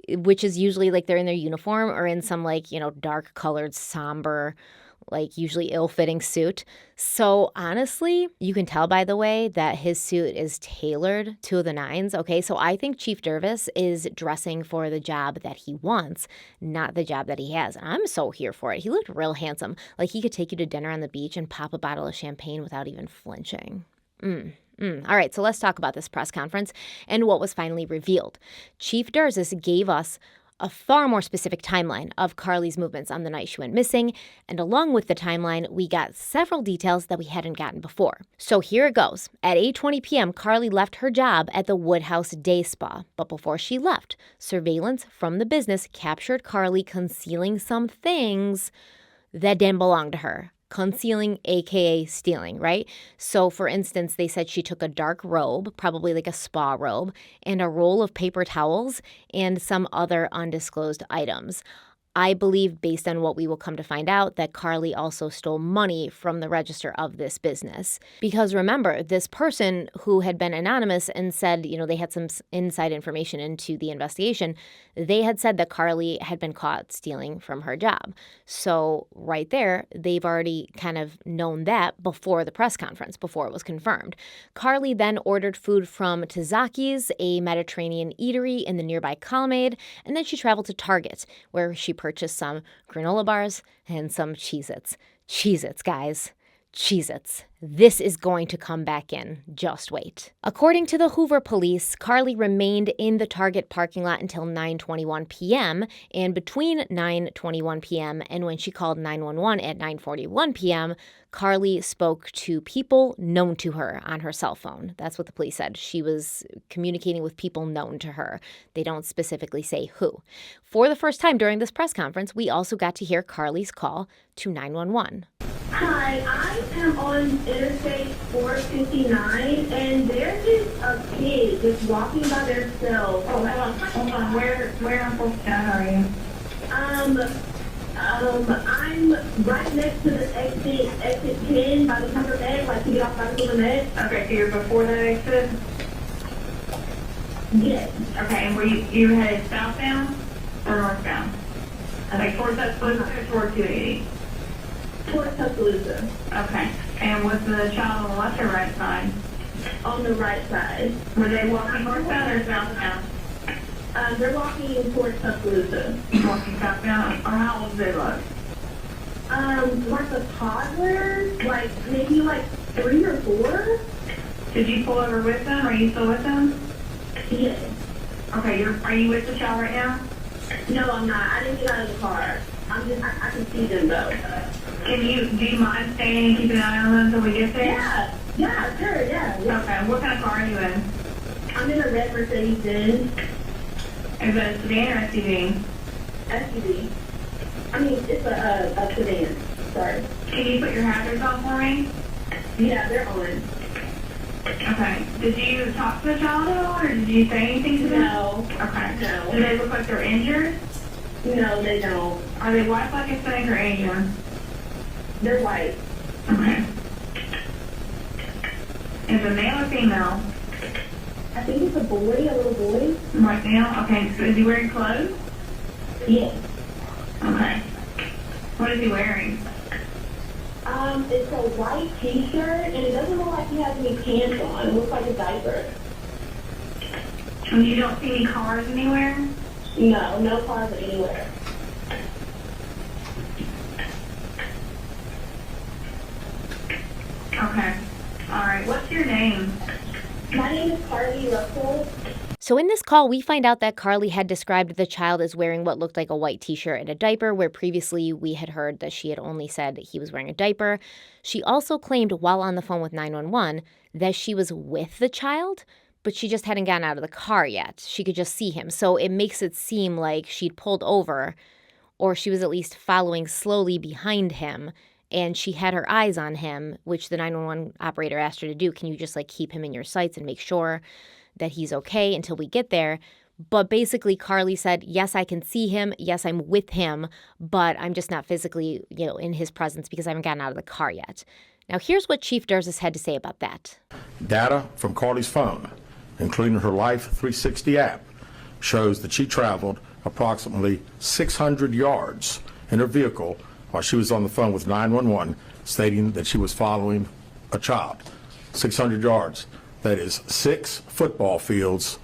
which is usually like they're in their uniform or in some like, dark colored, somber, like usually ill-fitting suit. So honestly, you can tell by the way that his suit is tailored to the nines. Okay, so I think Chief Durzis is dressing for the job that he wants, not the job that he has. And I'm so here for it. He looked real handsome. Like he could take you to dinner on the beach and pop a bottle of champagne without even flinching. All right, so let's talk about this press conference and what was finally revealed. Chief Durzis gave us a far more specific timeline of Carlee's movements on the night she went missing, and along with the timeline, we got several details that we hadn't gotten before. So here it goes. At 8:20 p.m., Carlee left her job at the Woodhouse Day Spa, but before she left, surveillance from the business captured Carlee concealing some things that didn't belong to her. Concealing, aka stealing, right? So for instance, they said she took a dark robe, probably like a spa robe, and a roll of paper towels and some other undisclosed items. I believe, based on what we will come to find out, that Carlee also stole money from the register of this business. Because remember, this person who had been anonymous and said, they had some inside information into the investigation, they had said that Carlee had been caught stealing from her job. So right there, they've already kind of known that before the press conference, before it was confirmed. Carlee then ordered food from Tazaki's, a Mediterranean eatery in the nearby Colonnade, and then she traveled to Target, where she purchased some granola bars and some Cheez-Its. Cheez-Its, guys. Cheez-Its. This is going to come back in. Just wait. According to the Hoover police, Carlee remained in the Target parking lot until 9:21 p.m. And between 9:21 p.m. and when she called 911 at 9:41 p.m., Carlee spoke to people known to her on her cell phone. That's what the police said. She was communicating with people known to her. They don't specifically say who. For the first time during this press conference, we also got to hear Carlee's call to 911. Hi, I am on Interstate 459, and there is a kid just walking by themselves. Hold on. Where are you? I'm right next to the exit 10 by the Silver Med, like to get off by the Silver Med. Okay, so you're before that exit? Yes. Okay, and were you headed southbound or northbound? Like towards Tuscaloosa or toward 280? Towards Tuscaloosa. Okay. And was the child on the left or right side? On the right side. Were they walking northbound or southbound? They're walking towards Tuscaloosa. Walking southbound? Or how old do they look? Like a toddler, maybe 3 or 4. Did you pull over with them? Are you still with them? Yes. Okay, are you with the child right now? No, I'm not. I didn't get out of the car. I can see them though. Do you mind staying and keeping an eye on them until we get there? Yeah, sure, yeah. Okay, what kind of car are you in? I'm in a red Mercedes-Benz. Is that a sedan or SUV? SUV. I mean, it's a sedan. Sorry. Can you put your hazards on for me? Yeah, they're on. Okay. Did you talk to the child at all, or did you say anything to them? No. Okay. No. Do they look like they're injured? No, they don't. Are they white, black, Hispanic, or Asian? They're white. Okay. Is it male or female? I think it's a boy, a little boy. Right now? Okay. So is he wearing clothes? Yes. Okay. What is he wearing? It's a white t-shirt, and it doesn't look like he has any pants on. It looks like a diaper. And you don't see any cars anywhere? No, no cars anywhere. Okay. All right. What's your name? My name is Carlee Russell. So in this call, we find out that Carlee had described the child as wearing what looked like a white t-shirt and a diaper, where previously we had heard that she had only said he was wearing a diaper. She also claimed while on the phone with 911 that she was with the child, but she just hadn't gotten out of the car yet. She could just see him. So it makes it seem like she'd pulled over, or she was at least following slowly behind him, and she had her eyes on him, which the 911 operator asked her to do. Can you just keep him in your sights and make sure that he's okay until we get there? But basically, Carlee said, yes, I can see him. Yes, I'm with him, but I'm just not physically, in his presence because I haven't gotten out of the car yet. Now, here's what Chief Durzis had to say about that. Data from Carlee's phone, including her Life 360 app, shows that she traveled approximately 600 yards in her vehicle while she was on the phone with 911, stating that she was following a child. 600 yards. That is 6 football fields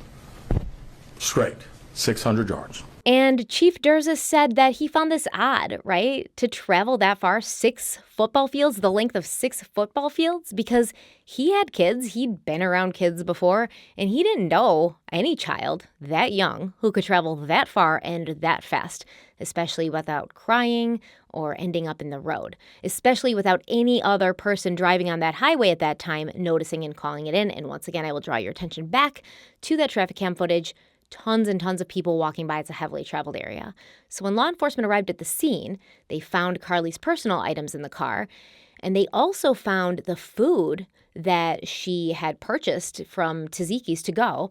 straight, 600 yards. And Chief Durzis said that he found this odd, right? To travel that far, 6 football fields, the length of 6 football fields, because he had kids, he'd been around kids before, and he didn't know any child that young who could travel that far and that fast, especially without crying or ending up in the road, especially without any other person driving on that highway at that time noticing and calling it in. And once again, I will draw your attention back to that traffic cam footage. Tons and tons of people walking by. It's a heavily traveled area. So when law enforcement arrived at the scene, they found Carlee's personal items in the car, and they also found the food that she had purchased from Taziki's To Go.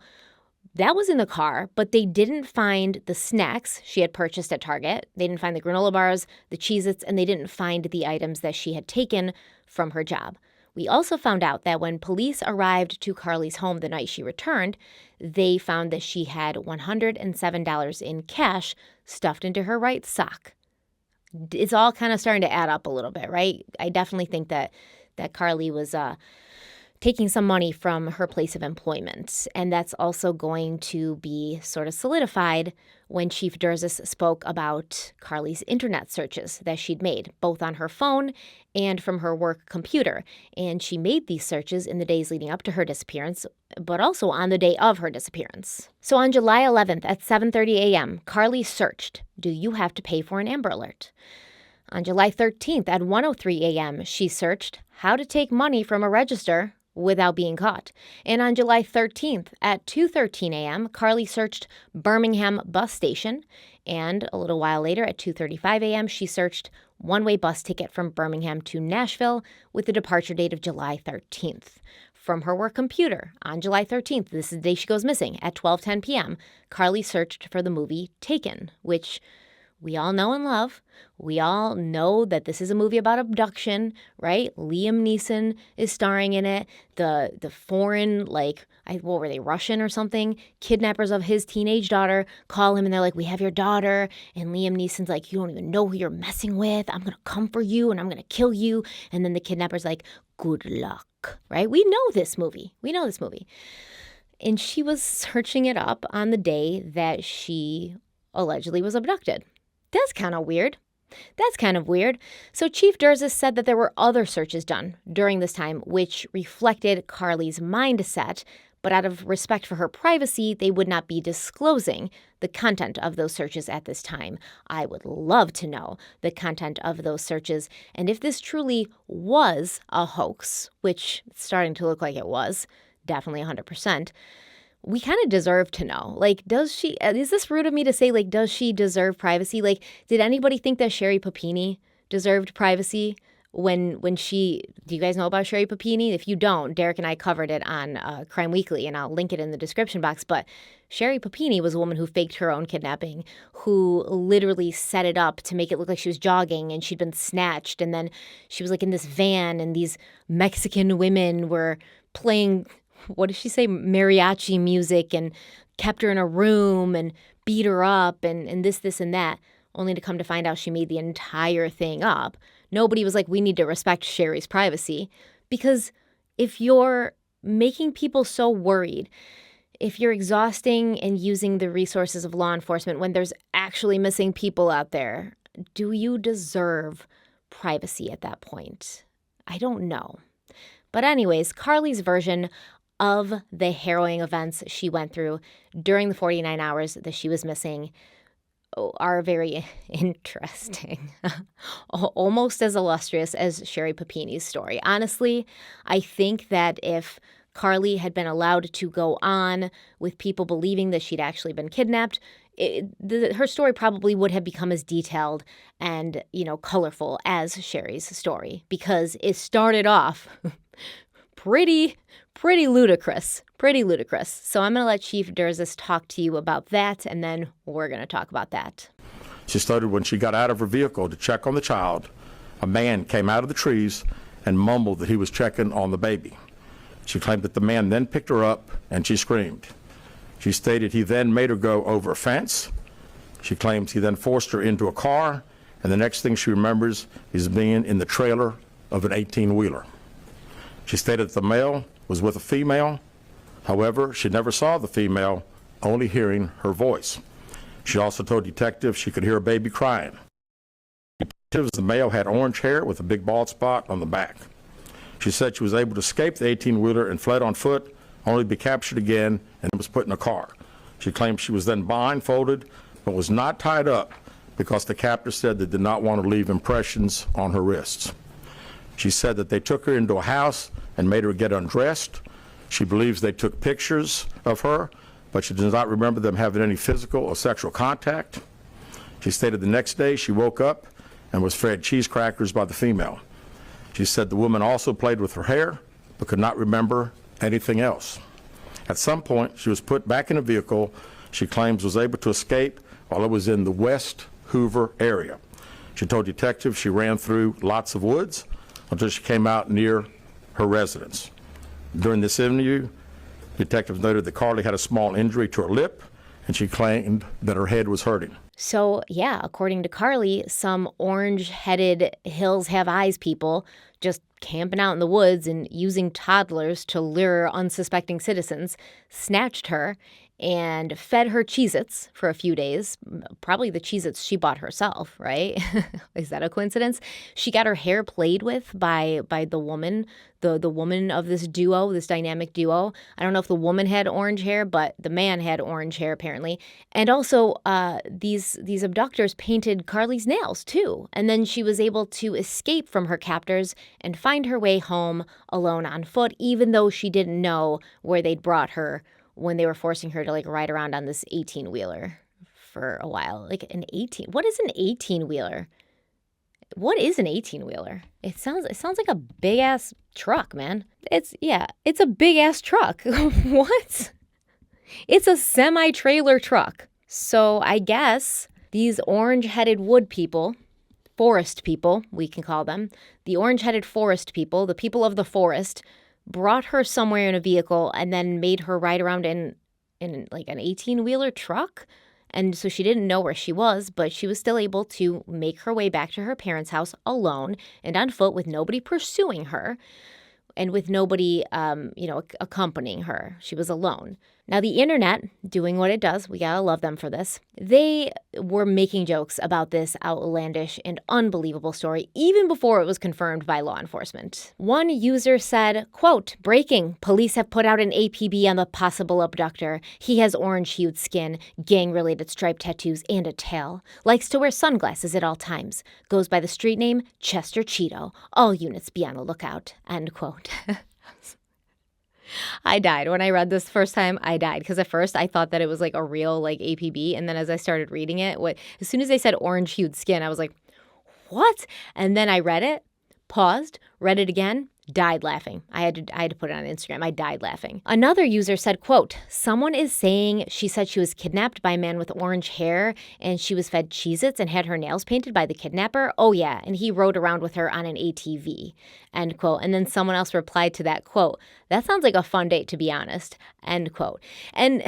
That was in the car, but they didn't find the snacks she had purchased at Target. They didn't find the granola bars, the Cheez-Its, and they didn't find the items that she had taken from her job. We also found out that when police arrived to Carlee's home the night she returned, they found that she had $107 in cash stuffed into her right sock. It's all kind of starting to add up a little bit, right? I definitely think that Carlee was taking some money from her place of employment. And that's also going to be sort of solidified when Chief Durzis spoke about Carlee's internet searches that she'd made, both on her phone and from her work computer. And she made these searches in the days leading up to her disappearance, but also on the day of her disappearance. So on July 11th at 7:30 a.m., Carlee searched, "Do you have to pay for an Amber Alert?" On July 13th at 1:03 a.m., she searched, "How to take money from a register without being caught. And on July 13th at 2:13 a.m., Carlee searched Birmingham bus station. And a little while later at 2:35 a.m., she searched one-way bus ticket from Birmingham to Nashville with the departure date of July 13th. From her work computer on July 13th, this is the day she goes missing, at 12:10 p.m., Carlee searched for the movie Taken, which we all know and love. We all know that this is a movie about abduction, right? Liam Neeson is starring in it. The foreign, what were they, Russian or something? Kidnappers of his teenage daughter call him and they're like, we have your daughter. And Liam Neeson's like, you don't even know who you're messing with. I'm going to come for you and I'm going to kill you. And then the kidnapper's like, good luck, right? We know this movie. And she was searching it up on the day that she allegedly was abducted. That's kind of weird. So Chief Durzis said that there were other searches done during this time which reflected Carlee's mindset, but out of respect for her privacy, they would not be disclosing the content of those searches at this time. I would love to know the content of those searches, and if this truly was a hoax, which it's starting to look like it was, definitely 100%, we kind of deserve to know. Is this rude of me to say, does she deserve privacy? Did anybody think that Sherri Papini deserved privacy when do you guys know about Sherri Papini? If you don't, Derek and I covered it on Crime Weekly, and I'll link it in the description box. But Sherri Papini was a woman who faked her own kidnapping, who literally set it up to make it look like she was jogging and she'd been snatched. And then she was in this van and these Mexican women were playing, what did she say, mariachi music, and kept her in a room and beat her up and this and that, only to come to find out she made the entire thing up. Nobody was like, we need to respect Sherri's privacy, because if you're making people so worried, if you're exhausting and using the resources of law enforcement when there's actually missing people out there, do you deserve privacy at that point? I don't know. But anyways, Carlee's version of the harrowing events she went through during the 49 hours that she was missing are very interesting, almost as illustrious as Sherri Papini's story. Honestly, I think that if Carlee had been allowed to go on with people believing that she'd actually been kidnapped, her story probably would have become as detailed and, colorful as Sherri's story, because it started off pretty ludicrous. So I'm going to let Chief Durzis talk to you about that, and then we're going to talk about that. She started when she got out of her vehicle to check on the child. A man came out of the trees and mumbled that he was checking on the baby. She claimed that the man then picked her up and she screamed. She stated he then made her go over a fence. She claims he then forced her into a car, and the next thing she remembers is being in the trailer of an 18-wheeler. She stated that the male was with a female. However, she never saw the female, only hearing her voice. She also told detectives she could hear a baby crying. Detectives, the male had orange hair with a big bald spot on the back. She said she was able to escape the 18-wheeler and fled on foot, only to be captured again and was put in a car. She claimed she was then blindfolded, but was not tied up because the captor said they did not want to leave impressions on her wrists. She said that they took her into a house and made her get undressed. She believes they took pictures of her, but she does not remember them having any physical or sexual contact. She stated the next day she woke up and was fed cheese crackers by the female. She said the woman also played with her hair, but could not remember anything else. At some point, she was put back in a vehicle she claims was able to escape while it was in the West Hoover area. She told detectives she ran through lots of woods until she came out near her residence. During this interview, detectives noted that Carlee had a small injury to her lip, and she claimed that her head was hurting. So, yeah, according to Carlee, some orange-headed Hills Have Eyes people just camping out in the woods and using toddlers to lure unsuspecting citizens snatched her and fed her Cheez-Its for a few days. Probably the Cheez-Its she bought herself, right? Is that a coincidence? She got her hair played with by the woman, the woman of this duo, this dynamic duo. I don't know if the woman had orange hair, but the man had orange hair apparently. And also these abductors painted Carlee's nails too. And then she was able to escape from her captors and find her way home alone on foot, even though she didn't know where they'd brought her when they were forcing her to like ride around on this 18-wheeler for a while. Like what is an 18-wheeler? What is an 18-wheeler? It sounds like a big ass truck, man. It's a big ass truck. What? It's a semi-trailer truck. So I guess these orange-headed wood people, forest people, we can call them, the orange-headed forest people, the people of the forest, brought her somewhere in a vehicle and then made her ride around in like an 18-wheeler truck. And so she didn't know where she was, but she was still able to make her way back to her parents' house alone and on foot with nobody pursuing her and with nobody, accompanying her. She was alone. Now, the internet, doing what it does, we gotta love them for this, they were making jokes about this outlandish and unbelievable story even before it was confirmed by law enforcement. One user said, quote, "Breaking, police have put out an APB on the possible abductor. He has orange-hued skin, gang-related striped tattoos, and a tail. Likes to wear sunglasses at all times. Goes by the street name Chester Cheeto. All units be on the lookout," end quote. I died. When I read this first time, I died. Because at first I thought that it was like a real like APB. And then as I started reading it, as soon as they said orange-hued skin, I was like, what? And then I read it, paused, read it again, died laughing. I had to put it on Instagram. I died laughing. Another user said, quote, "Someone is saying she said she was kidnapped by a man with orange hair and she was fed Cheez-Its and had her nails painted by the kidnapper. Oh yeah, and he rode around with her on an ATV," end quote. And then someone else replied to that, quote, "That sounds like a fun date, to be honest," end quote. And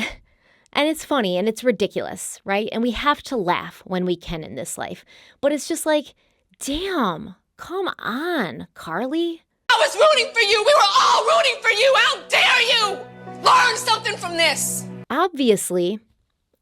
it's funny and it's ridiculous, right? And we have to laugh when we can in this life. But it's just like, damn, come on, Carlee. I was rooting for you. We were all rooting for you. How dare you? Learn something from this. Obviously,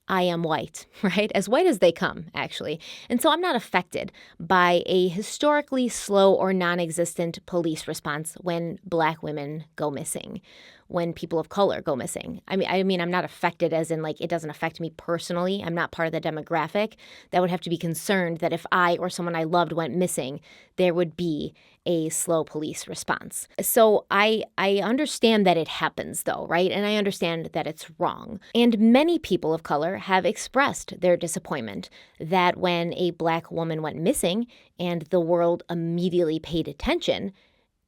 I am white, right? As white as they come, actually. And so I'm not affected by a historically slow or non-existent police response when Black women go missing, when people of color go missing. I mean, I'm not affected as in like it doesn't affect me personally. I'm not part of the demographic that would have to be concerned that if I or someone I loved went missing, there would be a slow police response. So I understand that it happens though, right? And I understand that it's wrong. And many people of color have expressed their disappointment that when a Black woman went missing and the world immediately paid attention,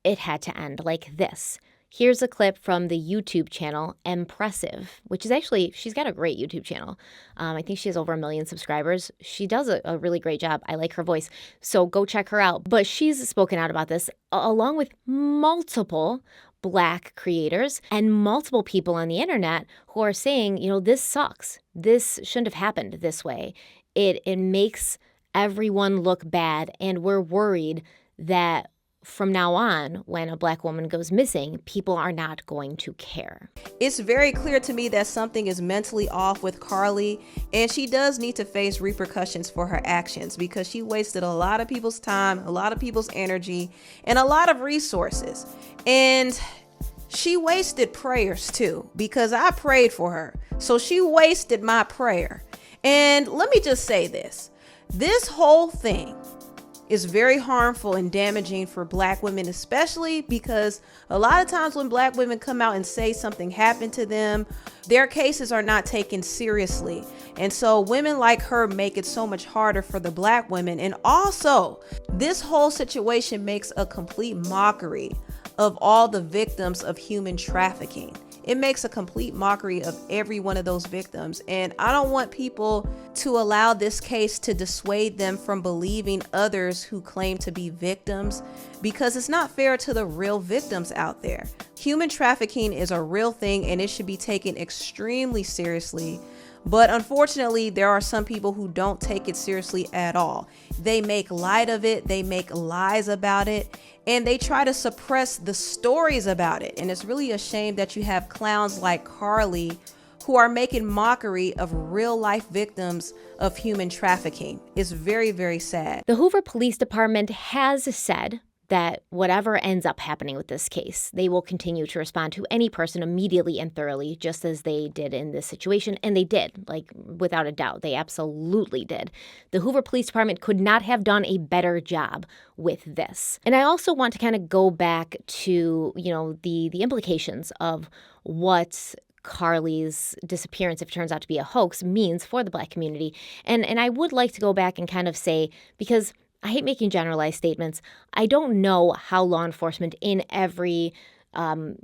it had to end like this. Here's a clip from the YouTube channel Impressive, which is actually, she's got a great YouTube channel. I think she has over 1 million subscribers. She does a really great job. I like her voice. So go check her out. But she's spoken out about this along with multiple Black creators and multiple people on the internet who are saying, this sucks. This shouldn't have happened this way. It makes everyone look bad. And we're worried that from now on, when a Black woman goes missing, people are not going to care. It's very clear to me that something is mentally off with Carlee, and she does need to face repercussions for her actions because she wasted a lot of people's time, a lot of people's energy, and a lot of resources. And she wasted prayers too, because I prayed for her. So she wasted my prayer. And let me just say this. This whole thing is very harmful and damaging for Black women, especially because a lot of times when Black women come out and say something happened to them, their cases are not taken seriously. And so women like her make it so much harder for the Black women. And also, this whole situation makes a complete mockery of all the victims of human trafficking. It makes a complete mockery of every one of those victims. And I don't want people to allow this case to dissuade them from believing others who claim to be victims, because it's not fair to the real victims out there. Human trafficking is a real thing and it should be taken extremely seriously. But unfortunately, there are some people who don't take it seriously at all. They make light of it, they make lies about it, and they try to suppress the stories about it. And it's really a shame that you have clowns like Carlee who are making mockery of real life victims of human trafficking. It's very, very sad. The Hoover Police Department has said that whatever ends up happening with this case, they will continue to respond to any person immediately and thoroughly, just as they did in this situation. And they did, like, without a doubt. They absolutely did. The Hoover Police Department could not have done a better job with this. And I also want to kind of go back to, the implications of what Carlee's disappearance, if it turns out to be a hoax, means for the Black community. And I would like to go back and kind of say, because I hate making generalized statements, I don't know how law enforcement in every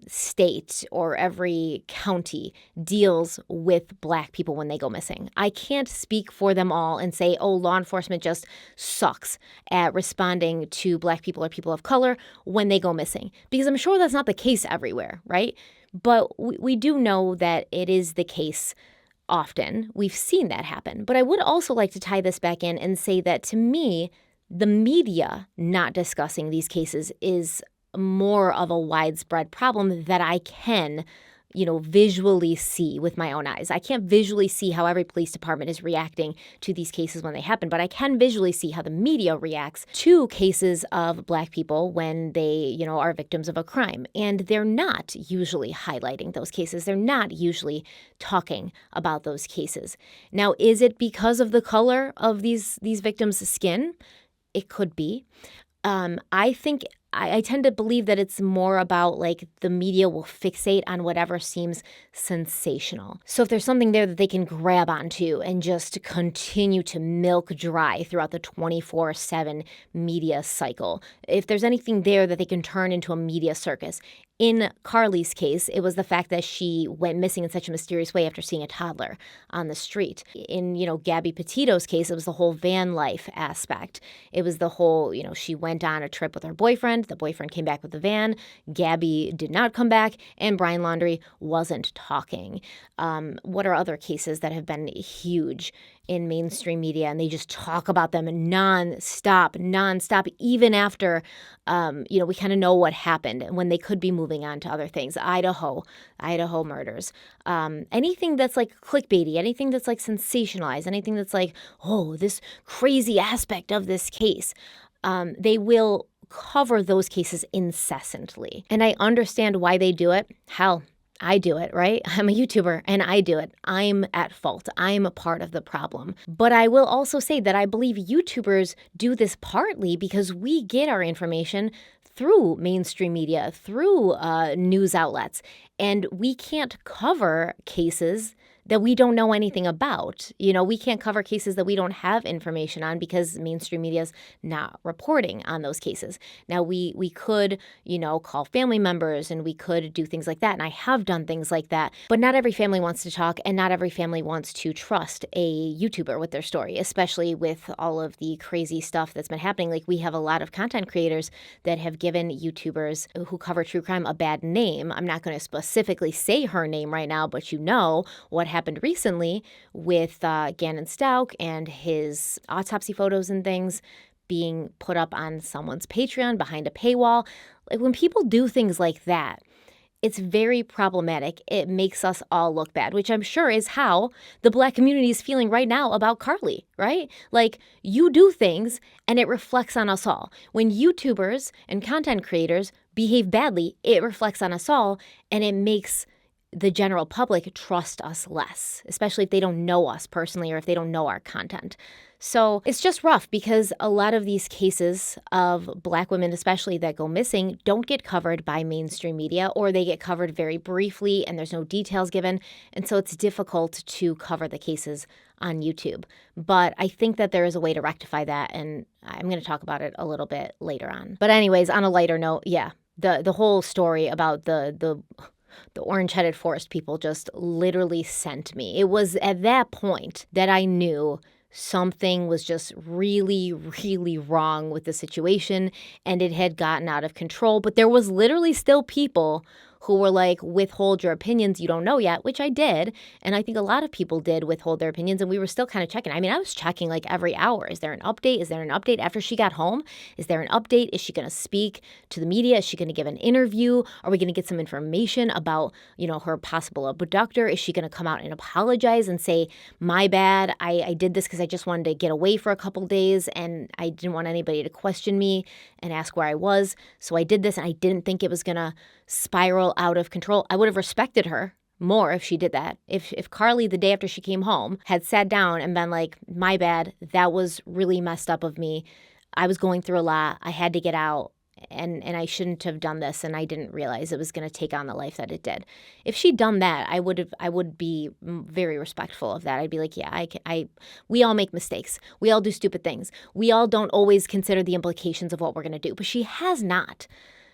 state or every county deals with Black people when they go missing. I can't speak for them all and say, oh, law enforcement just sucks at responding to Black people or people of color when they go missing, because I'm sure that's not the case everywhere, right? But we do know that it is the case often. We've seen that happen. But I would also like to tie this back in and say that, to me, the media not discussing these cases is more of a widespread problem that I can, visually see with my own eyes. I can't visually see how every police department is reacting to these cases when they happen, but I can visually see how the media reacts to cases of Black people when they, are victims of a crime. And they're not usually highlighting those cases. They're not usually talking about those cases. Now, is it because of the color of these victims' skin? It could be. I tend to believe that it's more about, like, the media will fixate on whatever seems sensational. So if there's something there that they can grab onto and just continue to milk dry throughout the 24/7 media cycle, if there's anything there that they can turn into a media circus. In Carlee's case, it was the fact that she went missing in such a mysterious way after seeing a toddler on the street. In, Gabby Petito's case, it was the whole van life aspect. It was the whole, she went on a trip with her boyfriend. The boyfriend came back with the van. Gabby did not come back, and Brian Laundrie wasn't talking. What are other cases that have been huge in mainstream media, and they just talk about them nonstop, even after, we kind of know what happened when they could be moving on to other things. Idaho murders, anything that's like clickbaity, anything that's like sensationalized, anything that's like, oh, this crazy aspect of this case, they will cover those cases incessantly. And I understand why they do it. Hell, I do it, right? I'm a YouTuber and I do it. I'm at fault. I'm a part of the problem. But I will also say that I believe YouTubers do this partly because we get our information through mainstream media, through news outlets, and we can't cover cases that we don't know anything about. We can't cover cases that we don't have information on because mainstream media is not reporting on those cases. Now, we could, call family members and we could do things like that. And I have done things like that. But not every family wants to talk, and not every family wants to trust a YouTuber with their story, especially with all of the crazy stuff that's been happening. Like, we have a lot of content creators that have given YouTubers who cover true crime a bad name. I'm not going to specifically say her name right now, but what happened recently with Gannon Stauch and his autopsy photos and things being put up on someone's Patreon behind a paywall. Like, when people do things like that, it's very problematic. It makes us all look bad, which I'm sure is how the Black community is feeling right now about Carlee, right? Like, you do things and it reflects on us all. When YouTubers and content creators behave badly, it reflects on us all, and it makes the general public trust us less, especially if they don't know us personally or if they don't know our content. So it's just rough because a lot of these cases of Black women, especially that go missing, don't get covered by mainstream media, or they get covered very briefly and there's no details given. And so it's difficult to cover the cases on YouTube. But I think that there is a way to rectify that, and I'm going to talk about it a little bit later on. But anyways, on a lighter note, the whole story about the orange-headed forest people just literally sent me. It was at that point that I knew something was just really, really wrong with the situation, and it had gotten out of control. But there was literally still people who were like, withhold your opinions, you don't know yet, which I did. And I think a lot of people did withhold their opinions, and we were still kind of checking. I mean, I was checking like every hour. Is there an update? Is there an update after she got home? Is there an update? Is she going to speak to the media? Is she going to give an interview? Are we going to get some information about, her possible abductor? Is she going to come out and apologize and say, my bad, I did this because I just wanted to get away for a couple days and I didn't want anybody to question me and ask where I was. So I did this, and I didn't think it was going to spiral out of control. I would have respected her more if she did that. If Carlee, the day after she came home, had sat down and been like, my bad, that was really messed up of me. I was going through a lot. I had to get out. And I shouldn't have done this, and I didn't realize it was going to take on the life that it did. If she'd done that, I would be very respectful of that. I'd be like, yeah, we all make mistakes. We all do stupid things. We all don't always consider the implications of what we're going to do. But she has not.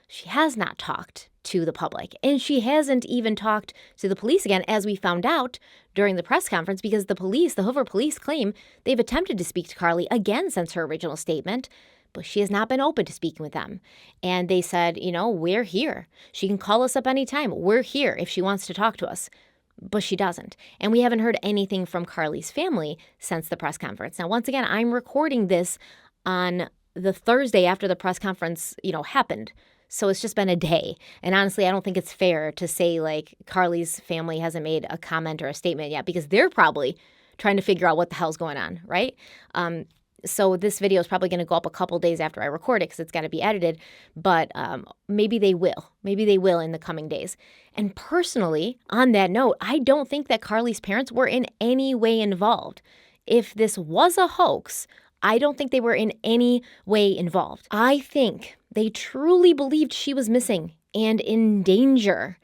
She has not talked to the public, and she hasn't even talked to the police again, as we found out during the press conference, because the Hoover police claim they've attempted to speak to Carlee again since her original statement. But she has not been open to speaking with them. And they said, we're here. She can call us up anytime. We're here if she wants to talk to us. But she doesn't. And we haven't heard anything from Carlee's family since the press conference. Now, once again, I'm recording this on the Thursday after the press conference, happened. So it's just been a day. And honestly, I don't think it's fair to say like Carlee's family hasn't made a comment or a statement yet, because they're probably trying to figure out what the hell's going on, right? So this video is probably going to go up a couple days after I record it because it's got to be edited, but maybe they will. Maybe they will in the coming days. And personally, on that note, I don't think that Carlee's parents were in any way involved. If this was a hoax, I don't think they were in any way involved. I think they truly believed she was missing and in danger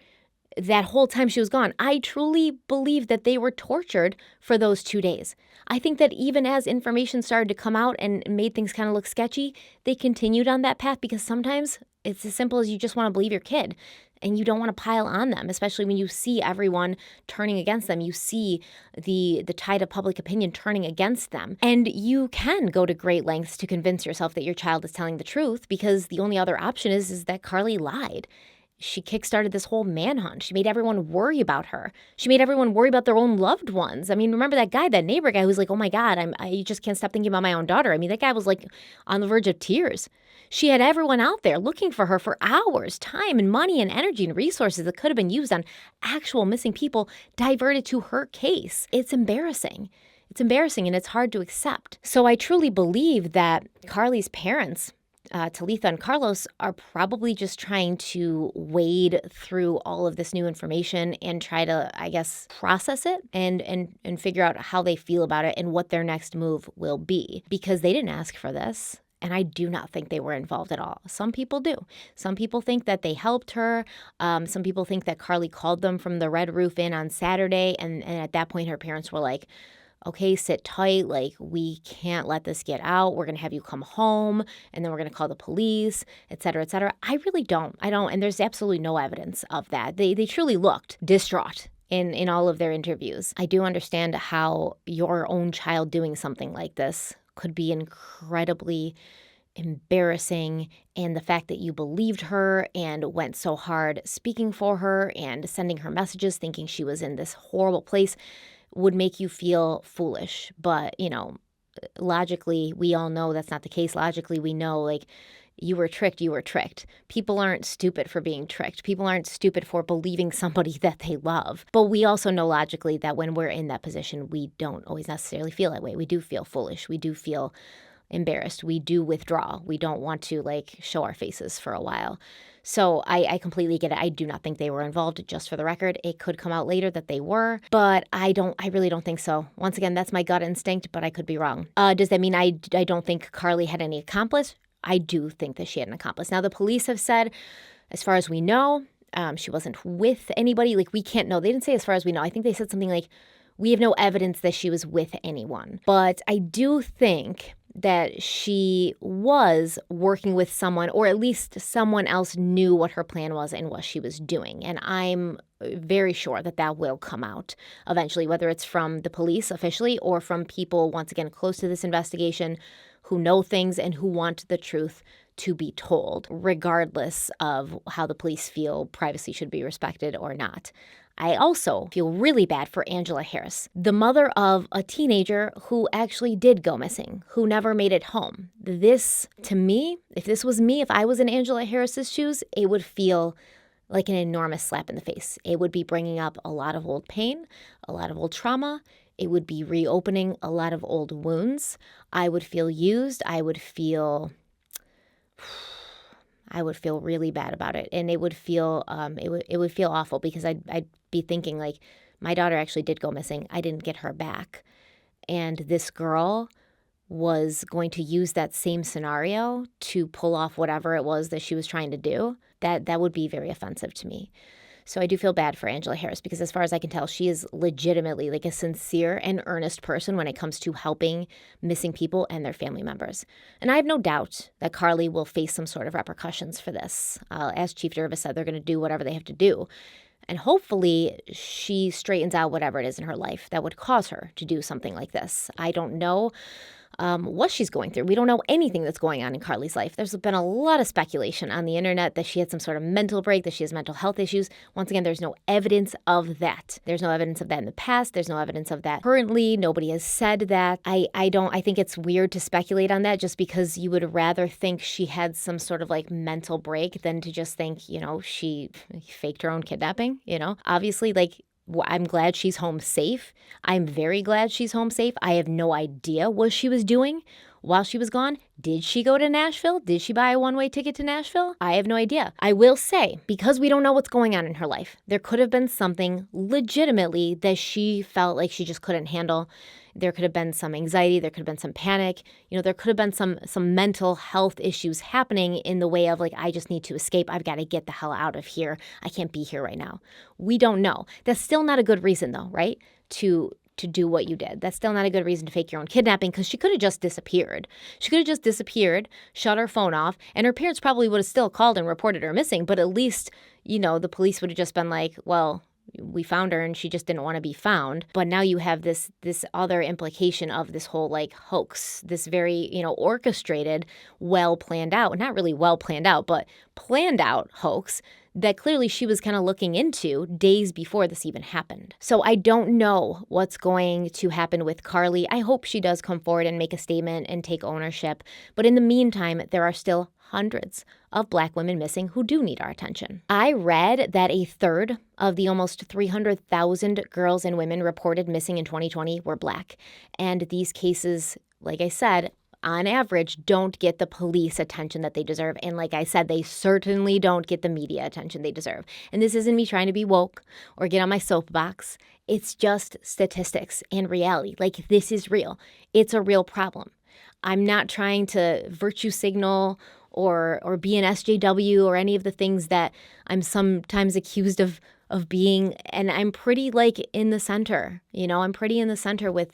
that whole time she was gone. I truly believe that they were tortured for those 2 days. I think that even as information started to come out and made things kind of look sketchy, they continued on that path, because sometimes it's as simple as you just want to believe your kid and you don't want to pile on them, especially when you see everyone turning against them. You see the tide of public opinion turning against them. And you can go to great lengths to convince yourself that your child is telling the truth, because the only other option is that Carlee lied. She kickstarted this whole manhunt. She made everyone worry about her. She made everyone worry about their own loved ones. I mean, remember that neighbor guy who's like, oh my God, I just can't stop thinking about my own daughter. I mean, that guy was like on the verge of tears. She had everyone out there looking for her for hours, time and money and energy and resources that could have been used on actual missing people diverted to her case. It's embarrassing. It's embarrassing, and it's hard to accept. So I truly believe that Carlee's parents, Talitha and Carlos, are probably just trying to wade through all of this new information and try to, I guess, process it and figure out how they feel about it and what their next move will be, because they didn't ask for this. And I do not think they were involved at all. Some people do. Some people think that they helped her. Some people think that Carlee called them from the Red Roof Inn on Saturday. And at that point, her parents were like, okay, sit tight. Like, we can't let this get out. We're going to have you come home, and then we're going to call the police, et cetera, et cetera. I really don't. And there's absolutely no evidence of that. They truly looked distraught in all of their interviews. I do understand how your own child doing something like this could be incredibly embarrassing, and the fact that you believed her and went so hard speaking for her and sending her messages thinking she was in this horrible place would make you feel foolish. But, logically, we all know that's not the case. Logically, we know, like, you were tricked. People aren't stupid for being tricked. People aren't stupid for believing somebody that they love. But we also know logically that when we're in that position, we don't always necessarily feel that way. We do feel foolish. We do feel embarrassed. We do withdraw. We don't want to, show our faces for a while. So I completely get it. I do not think they were involved, just for the record. It could come out later that they were, but I really don't think so. Once again, that's my gut instinct, but I could be wrong. Does that mean I don't think Carlee had any accomplice? I do think that she had an accomplice. Now, the police have said, as far as we know, she wasn't with anybody. We can't know. They didn't say as far as we know. I think they said something like, we have no evidence that she was with anyone. But I do think that she was working with someone, or at least someone else knew what her plan was and what she was doing. And I'm very sure that will come out eventually, whether it's from the police officially or from people, once again, close to this investigation who know things and who want the truth to be told, regardless of how the police feel privacy should be respected or not. I also feel really bad for Angela Harris, the mother of a teenager who actually did go missing, who never made it home. This, to me, if this was me, if I was in Angela Harris's shoes, it would feel like an enormous slap in the face. It would be bringing up a lot of old pain, a lot of old trauma. It would be reopening a lot of old wounds. I would feel used. I would feel really bad about it, and it would feel it would feel awful because I'd be thinking like, my daughter actually did go missing. I didn't get her back, and this girl was going to use that same scenario to pull off whatever it was that she was trying to do. That would be very offensive to me. So I do feel bad for Angela Harris because as far as I can tell, she is legitimately like a sincere and earnest person when it comes to helping missing people and their family members. And I have no doubt that Carlee will face some sort of repercussions for this. As Chief Jervis said, they're going to do whatever they have to do. And hopefully she straightens out whatever it is in her life that would cause her to do something like this. I don't know what she's going through. We don't know anything that's going on in Carlee's life. There's been a lot of speculation on the internet that she had some sort of mental break, that she has mental health issues. Once again, there's no evidence of that. There's no evidence of that in the past. There's no evidence of that currently. Nobody has said that. I think it's weird to speculate on that just because you would rather think she had some sort of like mental break than to just think, she faked her own kidnapping, Obviously, I'm glad she's home safe. I'm very glad she's home safe. I have no idea what she was doing while she was gone. Did she go to Nashville? Did she buy a one-way ticket to Nashville? I have no idea. I will say, because we don't know what's going on in her life, there could have been something legitimately that she felt like she just couldn't handle. There could have been some anxiety. There could have been some panic. There could have been some mental health issues happening in the way of I just need to escape. I've got to get the hell out of here. I can't be here right now. We don't know. That's still not a good reason though, right? To do what you did. That's still not a good reason to fake your own kidnapping because she could have just disappeared. She could have just disappeared, shut her phone off, and her parents probably would have still called and reported her missing, but at least, the police would have just been like, well, we found her and she just didn't want to be found. But now you have this other implication of this whole hoax, this very, orchestrated, well planned out, not really well planned out, but planned out hoax that clearly she was kind of looking into days before this even happened. So I don't know what's going to happen with Carlee. I hope she does come forward and make a statement and take ownership. But in the meantime, there are still hundreds of Black women missing who do need our attention. I read that a third of the almost 300,000 girls and women reported missing in 2020 were Black. And these cases, like I said, on average, don't get the police attention that they deserve. And like I said, they certainly don't get the media attention they deserve. And this isn't me trying to be woke or get on my soapbox. It's just statistics and reality. This is real. It's a real problem. I'm not trying to virtue signal or be an SJW or any of the things that I'm sometimes accused of being, and I'm pretty in the center, I'm pretty in the center with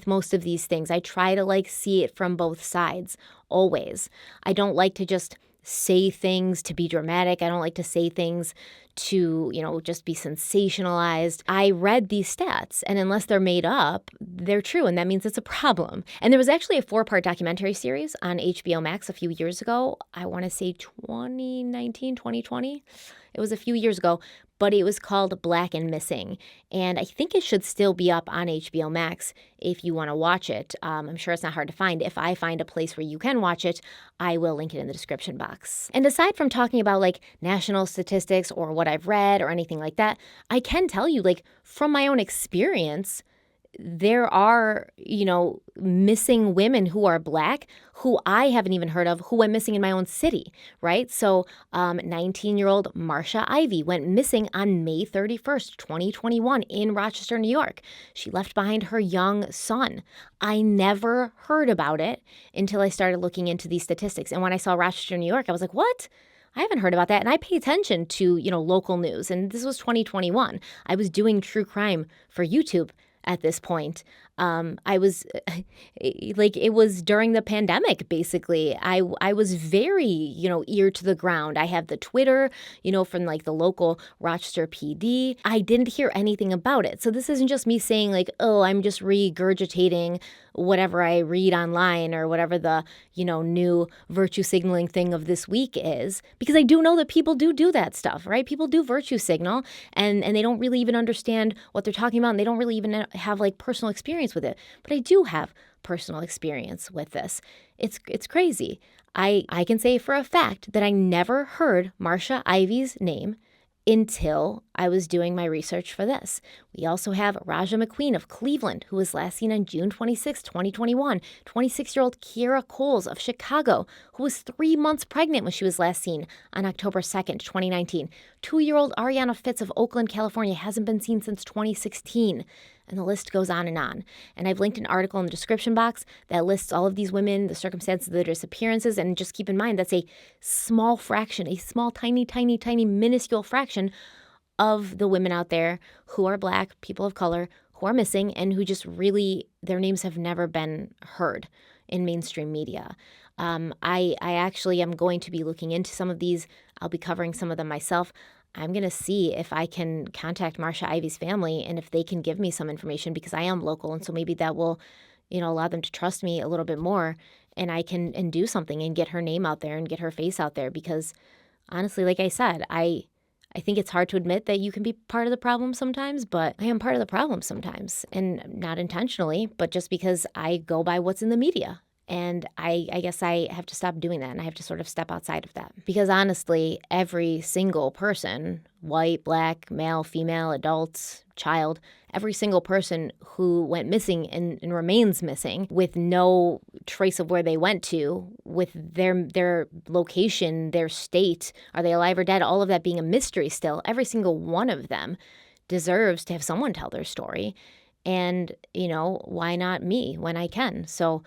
most of these things. I try to see it from both sides always. I don't like to just say things to be dramatic. I don't like to say things to, just be sensationalized. I read these stats, and unless they're made up, they're true, and that means it's a problem. And there was actually a 4-part documentary series on HBO Max a few years ago. I want to say 2019, 2020. It was a few years ago, but it was called Black and Missing. And I think it should still be up on HBO Max if you want to watch it. I'm sure it's not hard to find. If I find a place where you can watch it, I will link it in the description box. And aside from talking about national statistics or what I've read or anything like that, I can tell you from my own experience, there are, missing women who are Black who I haven't even heard of, who went missing in my own city, right? So 19-year-old Marsha Ivy went missing on May 31st, 2021 in Rochester, New York. She left behind her young son. I never heard about it until I started looking into these statistics. And when I saw Rochester, New York, I was like, what? I haven't heard about that. And I pay attention to, local news. And this was 2021. I was doing true crime for YouTube. at this point. I was like, it was during the pandemic, basically. I was very, ear to the ground. I have the Twitter, from like the local Rochester PD. I didn't hear anything about it. So this isn't just me saying like, oh, I'm just regurgitating whatever I read online or whatever the, new virtue signaling thing of this week is, because I do know that people do that stuff, right? People do virtue signal and they don't really even understand what they're talking about. And they don't really even have like personal experience with it. But I do have personal experience with this. It's crazy. I can say for a fact that I never heard Marsha Ivy's name until I was doing my research for this. We also have Raja McQueen of Cleveland, who was last seen on June 26, 2021. 26-year-old Kiera Coles of Chicago, who was 3 months pregnant when she was last seen on October 2nd, 2019. 2-year-old Ariana Fitz of Oakland, California, hasn't been seen since 2016. And the list goes on. And I've linked an article in the description box that lists all of these women, the circumstances of their disappearances. And just keep in mind, that's a small fraction, a small, tiny, tiny, tiny, minuscule fraction of the women out there who are Black, people of color, who are missing, and who just really, their names have never been heard in mainstream media. I actually am going to be looking into some of these. I'll be covering some of them myself. I'm going to see if I can contact Marsha Ivy's family and if they can give me some information, because I am local. And so maybe that will, allow them to trust me a little bit more, and I can do something and get her name out there and get her face out there. Because honestly, like I said, I think it's hard to admit that you can be part of the problem sometimes, but I am part of the problem sometimes, and not intentionally, but just because I go by what's in the media. And I guess I have to stop doing that, and I have to sort of step outside of that. Because honestly, every single person, white, Black, male, female, adult, child, every single person who went missing and remains missing with no trace of where they went to, with their location, their state, are they alive or dead, all of that being a mystery still, every single one of them deserves to have someone tell their story. And, why not me when I can? So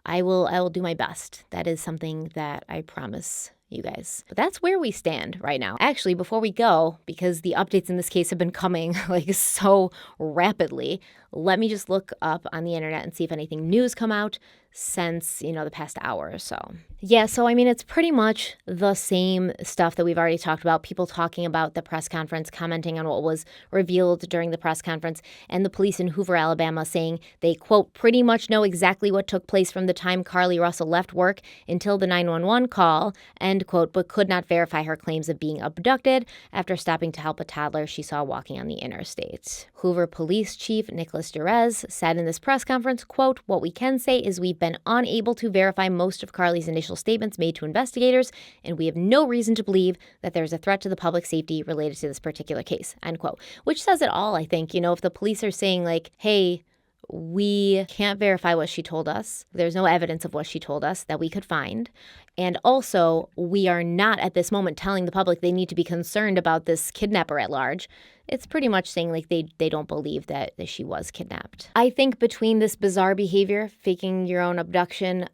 I will do my best. That is something that I promise you guys. But that's where we stand right now. Actually, before we go, because the updates in this case have been coming like so rapidly, let me just look up on the internet and see if anything new has come out since, the past hour or so. Yeah, so it's pretty much the same stuff that we've already talked about. People talking about the press conference, commenting on what was revealed during the press conference, and the police in Hoover, Alabama saying they, quote, pretty much know exactly what took place from the time Carlee Russell left work until the 911 call, end quote, but could not verify her claims of being abducted after stopping to help a toddler she saw walking on the interstate. Hoover Police Chief Nicholas Durez said in this press conference, quote, what we can say is we've been unable to verify most of Carlee's initial statements made to investigators, and we have no reason to believe that there's a threat to the public safety related to this particular case, end quote. Which says it all, I think. If the police are saying like, hey, we can't verify what she told us, there's no evidence of what she told us that we could find, and also we are not at this moment telling the public they need to be concerned about this kidnapper at large, it's pretty much saying like they don't believe that she was kidnapped. I think between this bizarre behavior, faking your own abduction,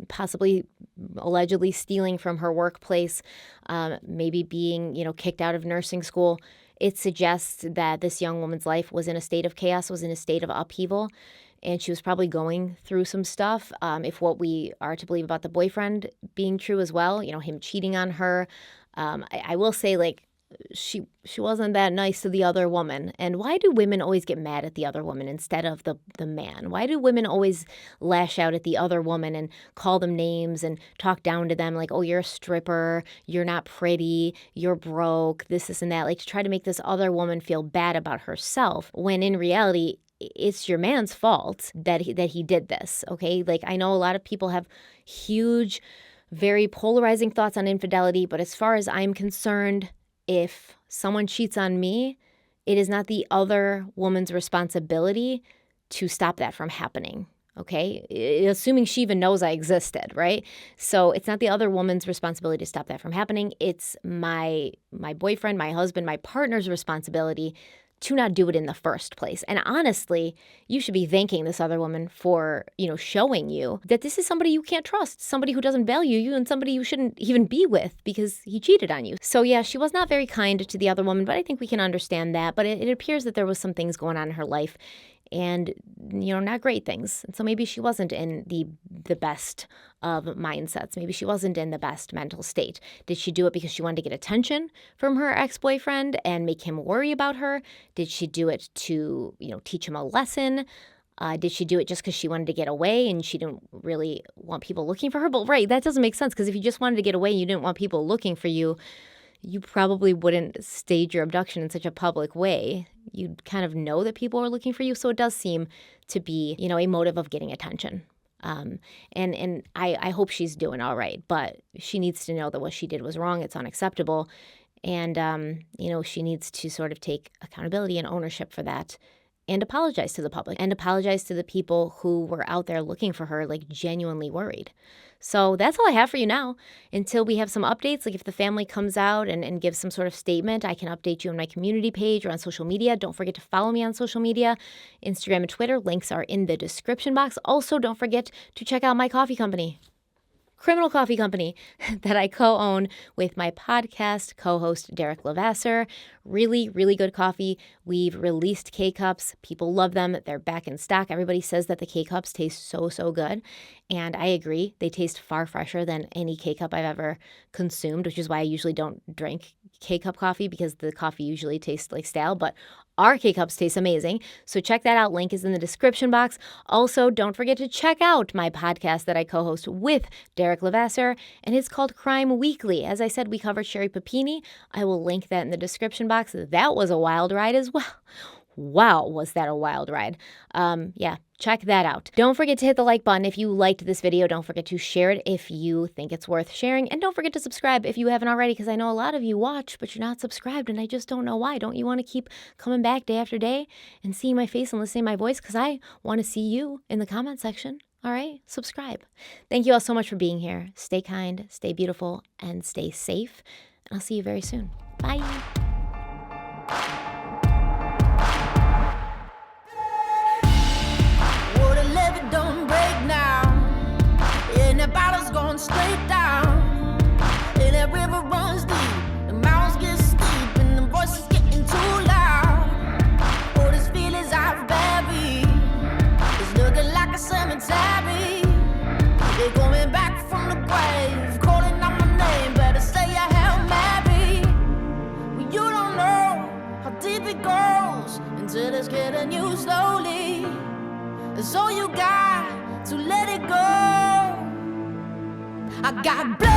possibly allegedly stealing from her workplace, maybe being, kicked out of nursing school, it suggests that this young woman's life was in a state of chaos, was in a state of upheaval, and she was probably going through some stuff. If what we are to believe about the boyfriend being true as well, him cheating on her, I will say like, she wasn't that nice to the other woman. And why do women always get mad at the other woman instead of the man? Why do women always lash out at the other woman and call them names and talk down to them like, oh, you're a stripper, you're not pretty, you're broke, this and that, like to try to make this other woman feel bad about herself, when in reality, it's your man's fault that he did this, okay? Like, I know a lot of people have huge, very polarizing thoughts on infidelity, but as far as I'm concerned, if someone cheats on me, it is not the other woman's responsibility to stop that from happening, okay? Assuming she even knows I existed, right? So it's not the other woman's responsibility to stop that from happening. It's my boyfriend, my husband, my partner's responsibility to not do it in the first place. And honestly, you should be thanking this other woman for, showing you that this is somebody you can't trust, somebody who doesn't value you, and somebody you shouldn't even be with because he cheated on you. So yeah, she was not very kind to the other woman, but I think we can understand that. But it appears that there was some things going on in her life and, not great things. And so maybe she wasn't in the best of mindsets. Maybe she wasn't in the best mental state. Did she do it because she wanted to get attention from her ex-boyfriend and make him worry about her? Did she do it to, teach him a lesson? Did she do it just because she wanted to get away and she didn't really want people looking for her? But right, that doesn't make sense, because if you just wanted to get away and you didn't want people looking for you, you probably wouldn't stage your abduction in such a public way. You'd kind of know that people are looking for you. So it does seem to be, a motive of getting attention. And I hope she's doing all right, but she needs to know that what she did was wrong. It's unacceptable. And, she needs to sort of take accountability and ownership for that and apologize to the public and apologize to the people who were out there looking for her, like genuinely worried. So that's all I have for you now until we have some updates. Like if the family comes out and gives some sort of statement, I can update you on my community page or on social media. Don't forget to follow me on social media, Instagram and Twitter. Links are in the description box. Also, don't forget to check out my coffee company, Criminal Coffee Company, that I co-own with my podcast co-host Derek Levasseur. Really, really good coffee. We've released K-Cups. People love them. They're back in stock. Everybody says that the K-Cups taste so good. And I agree. They taste far fresher than any K-Cup I've ever consumed, which is why I usually don't drink K-Cup coffee, because the coffee usually tastes like stale. But our K-Cups taste amazing. So check that out. Link is in the description box. Also, don't forget to check out my podcast that I co-host with Derek Levasseur, and it's called Crime Weekly. As I said, we covered Sherri Papini. I will link that in the description box. That was a wild ride as well. Wow, was that a wild ride. Yeah, check that out. Don't forget to hit the like button if you liked this video. Don't forget to share it if you think it's worth sharing. And don't forget to subscribe if you haven't already, because I know a lot of you watch, but you're not subscribed, and I just don't know why. Don't you want to keep coming back day after day and seeing my face and listening to my voice? Because I want to see you in the comment section. All right, subscribe. Thank you all so much for being here. Stay kind, stay beautiful, and stay safe. And I'll see you very soon. Bye. Don't break now, and the bottle's going straight down, and that river runs deep, the mountains get steep, and the voices getting too loud. All these feelings I've buried, it's looking like a cemetery. They're coming back from the grave, calling out my name, better say a Hail Mary. Well, you don't know how deep it goes until it's getting you slowly. So you got to let it go. I got blood.